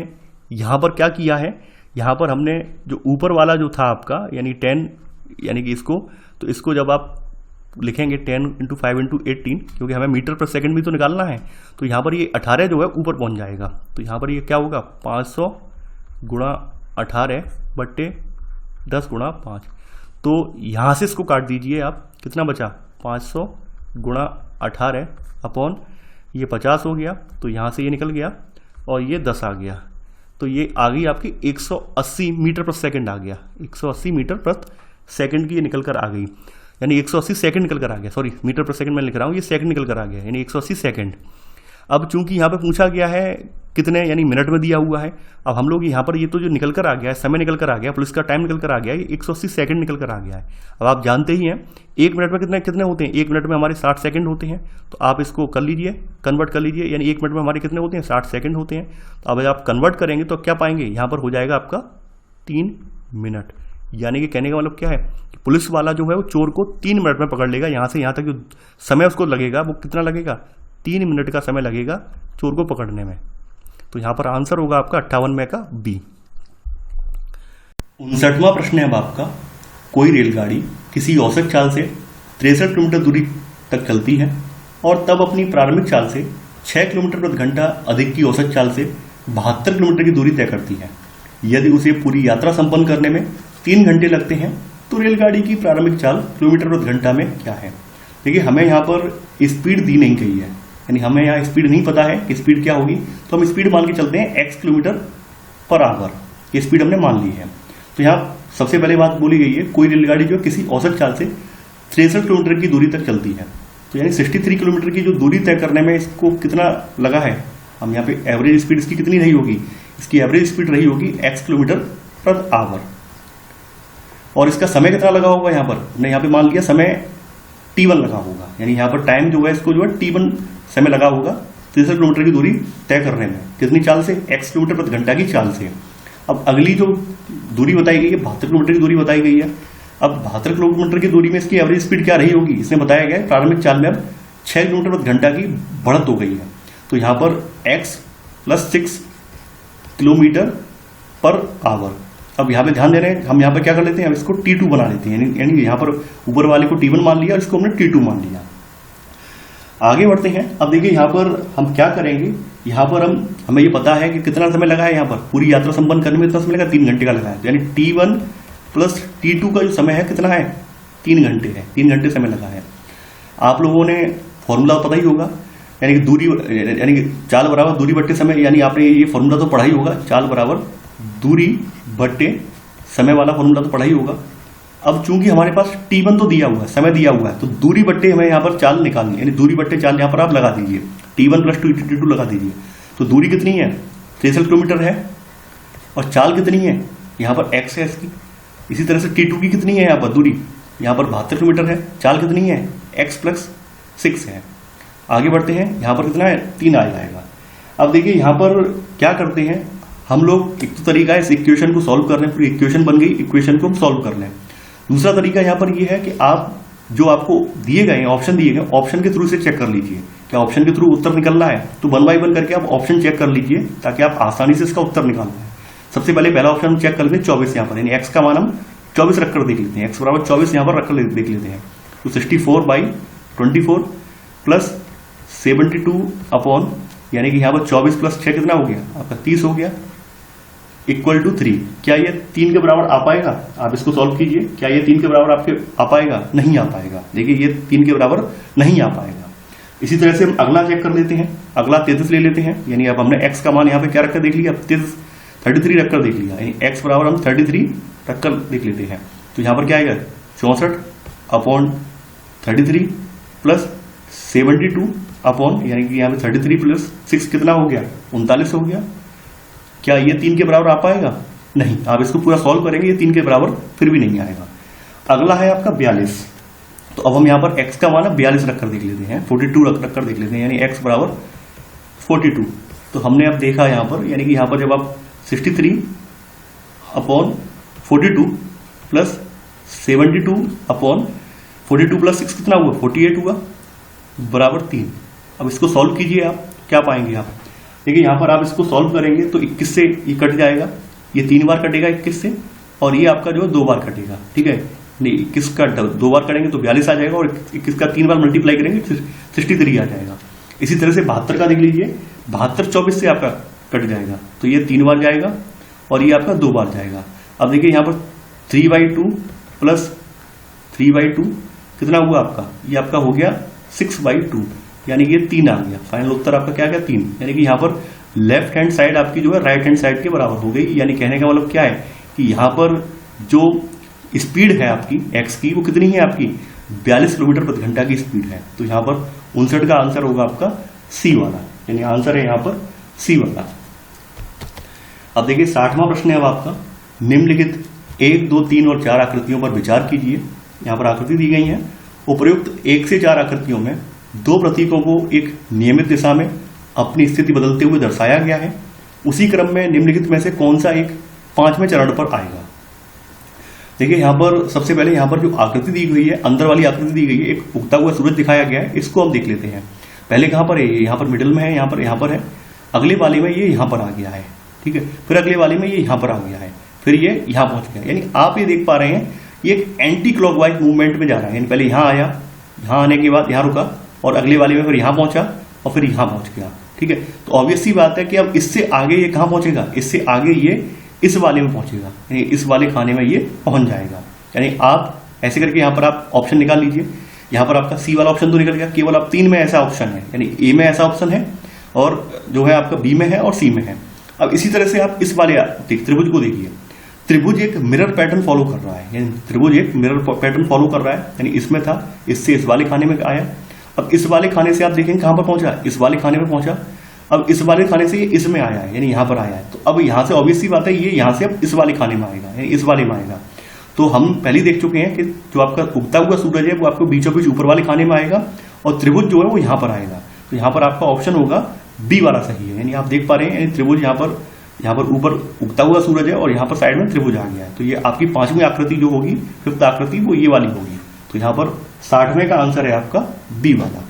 यहाँ पर क्या किया है, यहाँ पर हमने जो ऊपर वाला जो था आपका यानी 10, यानी कि इसको जब आप लिखेंगे 10 इंटू 5 इंटू 18, क्योंकि हमें मीटर पर सेकंड भी तो निकालना है, तो यहाँ पर ये 18 जो है ऊपर पहुँच जाएगा। तो यहाँ पर ये क्या होगा 500 गुणा 18 बट्टे 10 गुणा 5। तो यहाँ से इसको काट दीजिए आप, कितना बचा 500 गुणा 18 अपॉन ये 50 हो गया, तो यहाँ से ये निकल गया और ये 10 आ गया, तो ये आ गई आपकी 180 मीटर प्रति सेकंड आ गया। 180 मीटर प्रति सेकंड की ये निकल कर आ गई, यानी 180 सेकंड निकल कर आ गया। सॉरी, मीटर प्रति सेकंड में लिख रहा हूँ, ये सेकंड निकल कर आ गया, यानी 180 सेकंड। अब चूंकि यहाँ पे पूछा गया है कितने, यानी मिनट में दिया हुआ है, अब हम लोग यहाँ पर ये तो जो निकल कर आ गया है, समय निकल कर आ गया, पुलिस का टाइम निकल कर आ गया है, 180 सेकंड निकल कर आ गया है। अब आप जानते ही हैं 1 मिनट में कितने कितने होते हैं, 1 मिनट में हमारे 60 सेकंड होते हैं। तो आप इसको कर लीजिए, कन्वर्ट कर लीजिए, यानी 1 मिनट में हमारे कितने होते हैं 60 सेकंड होते हैं। तो अब आप कन्वर्ट करेंगे तो क्या पाएंगे, यहाँ पर हो जाएगा आपका 3 मिनट। यानी कि कहने का मतलब क्या है कि पुलिस वाला जो है वो चोर को 3 मिनट में पकड़ लेगा। यहाँ से यहाँ तक जो समय उसको लगेगा वो कितना लगेगा, 3 मिनट का समय लगेगा चोर को पकड़ने में। तो यहाँ पर आंसर होगा आपका 58 में का बी। 59वां प्रश्न है अब आपका, कोई रेलगाड़ी किसी औसत चाल से 63 किलोमीटर दूरी तक चलती है और तब अपनी प्रारंभिक चाल से 6 किलोमीटर प्रति घंटा अधिक की औसत चाल से 72 किलोमीटर की दूरी तय करती है। यदि उसे पूरी यात्रा संपन्न करने में 3 घंटे लगते हैं तो रेलगाड़ी की प्रारंभिक चाल किलोमीटर प्रति घंटा में क्या है। देखिए हमें यहाँ पर स्पीड दी नहीं गई है, यानी हमें यहाँ स्पीड नहीं पता है कि स्पीड क्या होगी, तो हम स्पीड मान के चलते हैं x किलोमीटर पर आवर, ये स्पीड हमने मान ली है। तो यहाँ सबसे पहले बात बोली गई है, कोई रेलगाड़ी जो किसी औसत चाल से 63 किलोमीटर की दूरी तक चलती है, तो यानी 63 किलोमीटर की जो दूरी तय करने में इसको कितना लगा है, हम यहाँ पे एवरेज स्पीड इसकी कितनी रही होगी, इसकी एवरेज स्पीड रही होगी x किलोमीटर पर आवर। और इसका समय कितना लगा होगा, यहाँ पर हमने यहाँ पे मान लिया समय t1 लगा होगा, यानी यहाँ पर टाइम जो है इसको जो है t1 समय लगा होगा 63 किलोमीटर की दूरी तय करने में, कितनी चाल से, x किलोमीटर प्रति घंटा की चाल से। अब अगली जो दूरी बताई गई है 72 किलोमीटर की दूरी बताई गई है। अब 72 किलोमीटर की दूरी में इसकी एवरेज स्पीड क्या रही होगी, इसमें बताया गया है प्रारंभिक चाल में अब 6 किलोमीटर प्रति घंटा की बढ़त हो गई है। तो यहाँ पर x + 6 किलोमीटर पर आवर। अब यहाँ पे ध्यान दे रहे हैं, हम यहाँ पर क्या कर लेते हैं, अब इसको T2 बना लेते हैं, यानी यहाँ पर ऊपर वाले को T1 मान लिया और इसको हमने T2 मान लिया। आगे बढ़ते हैं। अब देखिए यहाँ पर हम क्या करेंगे, यहाँ पर हमें ये पता है कि कितना समय लगा है, यहाँ पर पूरी यात्रा संपन्न करने में कितना समय लगा, 3 घंटे का लगा है। तो यानी T1 + T2 का जो समय है कितना है, 3 घंटे है, 3 घंटे समय लगा है। आप लोगों ने फॉर्मूला पता ही होगा, यानी कि दूरी, यानी कि चाल बराबर दूरी बट्टे समय, यानी आपने ये फॉर्मूला तो पढ़ा ही होगा, चाल बराबर दूरी बट्टे समय वाला फॉर्मूला तो पढ़ा ही होगा। अब चूंकि हमारे पास T1 तो दिया हुआ है, समय दिया हुआ है, तो दूरी बट्टे हमें यहाँ पर चाल निकालनी है, यानी दूरी बट्टे चाल यहाँ पर आप लगा दीजिए, T1 + T2 लगा दीजिए। तो दूरी कितनी है, 63 किलोमीटर है, और चाल कितनी है, यहाँ पर x है इसकी। इसी तरह से T2 की कितनी है, यहाँ पर दूरी, यहाँ पर 72 किलोमीटर है, चाल कितनी है, x + 6 है। आगे बढ़ते हैं, यहाँ पर कितना है, 3 आ जाएगा। अब देखिए यहाँ पर क्या करते हैं हम लोग, एक तो तरीका है इस इक्वेशन को सॉल्व करने, पूरी इक्वेशन बन गई, इक्वेशन को हम सॉल्व कर लें। दूसरा तरीका यहाँ पर ये है कि आप जो आपको दिए गए हैं ऑप्शन दिए गए, ऑप्शन के थ्रू से चेक कर लीजिए, क्या ऑप्शन के थ्रू उत्तर निकल रहा है। तो 1 बाय 1 करके आप ऑप्शन चेक कर लीजिए ताकि आप आसानी से इसका उत्तर निकाल पाए। सबसे पहले पहला ऑप्शन चेक कर लेते हैं 24 यहाँ पर, यानी x का मान हम 24 रखकर देख लेते हैं, x बराबर 24 यहाँ पर रखकर देख लेते हैं। तो 64/24 + 72 अपॉन, यानी कि यहाँ पर 24 + 6 कितना हो गया आपका 30 हो गया, = 3। क्या ये 3 के बराबर आ पाएगा, आप इसको सॉल्व कीजिए, क्या ये 3 के बराबर आपके आ पाएगा, नहीं आ पाएगा। देखिए ये 3 के बराबर नहीं आ पाएगा। इसी तरह से हम अगला चेक कर लेते हैं, अगला 33 ले लेते हैं, यानी अब हमने x का मान यहाँ पे क्या रखकर देख लिया, 33 33 रखकर देख लिया, यानी x बराबर हम 33 रखकर देख लेते हैं। तो यहाँ पर क्या आएगा 64 अपॉन 33 प्लस 72 अपॉन, यानी कि यहाँ पे 33 प्लस 6 कितना हो गया 39 हो गया। क्या ये 3 के बराबर आ पाएगा? नहीं। आप इसको पूरा सॉल्व करेंगे, ये 3 के बराबर फिर भी नहीं आएगा। अगला है आपका 42। तो अब हम यहाँ पर x का मान 42 रखकर देख लेते हैं, 42 रखकर देख लेते हैं, यानी x बराबर 42। तो हमने अब देखा यहाँ पर, यानी कि यहाँ पर जब आप 63 अपॉन 42 प्लस 72 अपॉन 42 प्लस 6 कितना हुआ 48 हुआ बराबर 3। अब इसको सॉल्व कीजिए, आप क्या पाएंगे? आप देखिए यहाँ पर आप इसको सॉल्व करेंगे तो 21 से ये कट जाएगा, ये 3 बार कटेगा 21 से, और ये आपका जो है 2 बार कटेगा, ठीक है। नहीं 21 का 2 बार करेंगे तो 42 आ जाएगा, और 21 का 3 बार मल्टीप्लाई करेंगे 63 आ जाएगा। इसी तरह से 72 का देख लीजिए, 72 24 से आपका कट जाएगा, तो ये 3 बार जाएगा और ये आपका 2 बार जाएगा। अब देखिए यहाँ पर 3/2 प्लस 3/2 कितना हुआ आपका, ये आपका हो गया 6/2, यानी कि ये 3 आ गया। फाइनल उत्तर आपका क्या गया 3, यानी कि यहाँ पर लेफ्ट हैंड साइड आपकी जो है राइट हैंड साइड के बराबर हो गई। यानी कहने का मतलब क्या है कि यहाँ पर जो स्पीड है आपकी x की वो कितनी है आपकी 42 किलोमीटर प्रति घंटा की स्पीड है। तो यहाँ पर 59 का आंसर होगा आपका सी वाला, यानी आंसर है यहाँ पर सी वाला। अब देखिए 60वां प्रश्न है अब आपका, निम्नलिखित 1, 2, 3 और 4 आकृतियों पर विचार कीजिए। यहाँ पर आकृति दी गई है, उपयुक्त 1 से 4 आकृतियों में 2 प्रतीकों को एक नियमित दिशा में अपनी स्थिति बदलते हुए दर्शाया गया है। उसी क्रम में निम्नलिखित में से कौन सा एक 5वें चरण पर आएगा? देखिए यहाँ पर सबसे पहले यहाँ पर जो आकृति दी गई है, अंदर वाली आकृति दी गई है, एक उगता हुआ सूरज दिखाया गया है, इसको हम देख लेते हैं। पहले कहाँ पर है? यहाँ पर मिडिल में है, यहाँ पर है। अगले वाले में ये यहाँ पर आ गया है, ठीक है। फिर अगले वाले में ये यहाँ पर आ गया है, फिर ये यहाँ पहुंच गया। यानी आप ये देख पा रहे हैं ये एक एंटी क्लॉकवाइज मूवमेंट में जा रहा है, यानी पहले यहाँ आया, यहाँ आने के बाद यहाँ रुका, और अगले वाले में फिर यहाँ पहुंचा और फिर यहाँ पहुंच गया, ठीक है। तो ऑब्वियस सी बात है कि अब इससे आगे ये कहाँ पहुंचेगा, इससे आगे ये इस वाले में पहुंचेगा, यानी इस वाले खाने में ये पहुंच जाएगा। यानी आप ऐसे करके यहाँ पर आप ऑप्शन निकाल लीजिए। यहाँ पर आपका सी वाला ऑप्शन तो निकल गया, केवल आप 3 में ऐसा ऑप्शन है, यानी ए में ऐसा ऑप्शन है और जो है आपका बी में है और सी में है। अब इसी तरह से आप इस वाले त्रिभुज को देखिए, त्रिभुज एक मिरर पैटर्न फॉलो कर रहा है, यानी त्रिभुज एक मिरर पैटर्न फॉलो कर रहा है, यानी इसमें था, इससे इस वाले खाने में आया। अब इस वाले खाने से आप देखेंगे कहां पर पहुंचा, इस वाले खाने में पहुंचा। अब इस वाले खाने से ये इसमें आया है, यानी यहां पर आया है। तो अब यहां से ऑब्वियस सी बात है ये यहां से अब इस वाले खाने में आएगा, यानी इस वाले में आएगा। तो हम पहले देख चुके हैं कि जो आपका उगता हुआ सूरज है वो आपको बीचों बीच ऊपर वाले खाने में आएगा और त्रिभुज जो है वो यहां पर आएगा। तो यहां पर आपका ऑप्शन होगा बी वाला सही है, यानी आप देख पा रहे हैं त्रिभुज यहाँ पर ऊपर उगता हुआ सूरज है और यहाँ पर साइड में त्रिभुज आ गया है। तो ये आपकी 5वीं आकृति जो होगी, 5th आकृति, वो ये वाली होगी। तो यहाँ पर 60वें का आंसर है आपका बी वाला।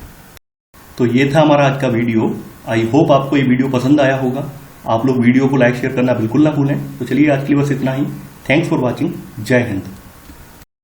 तो ये था हमारा आज का वीडियो। आई होप आपको ये वीडियो पसंद आया होगा। आप लोग वीडियो को लाइक शेयर करना बिल्कुल ना भूलें। तो चलिए आज के लिए बस इतना ही। Thanks for watching. जय हिंद।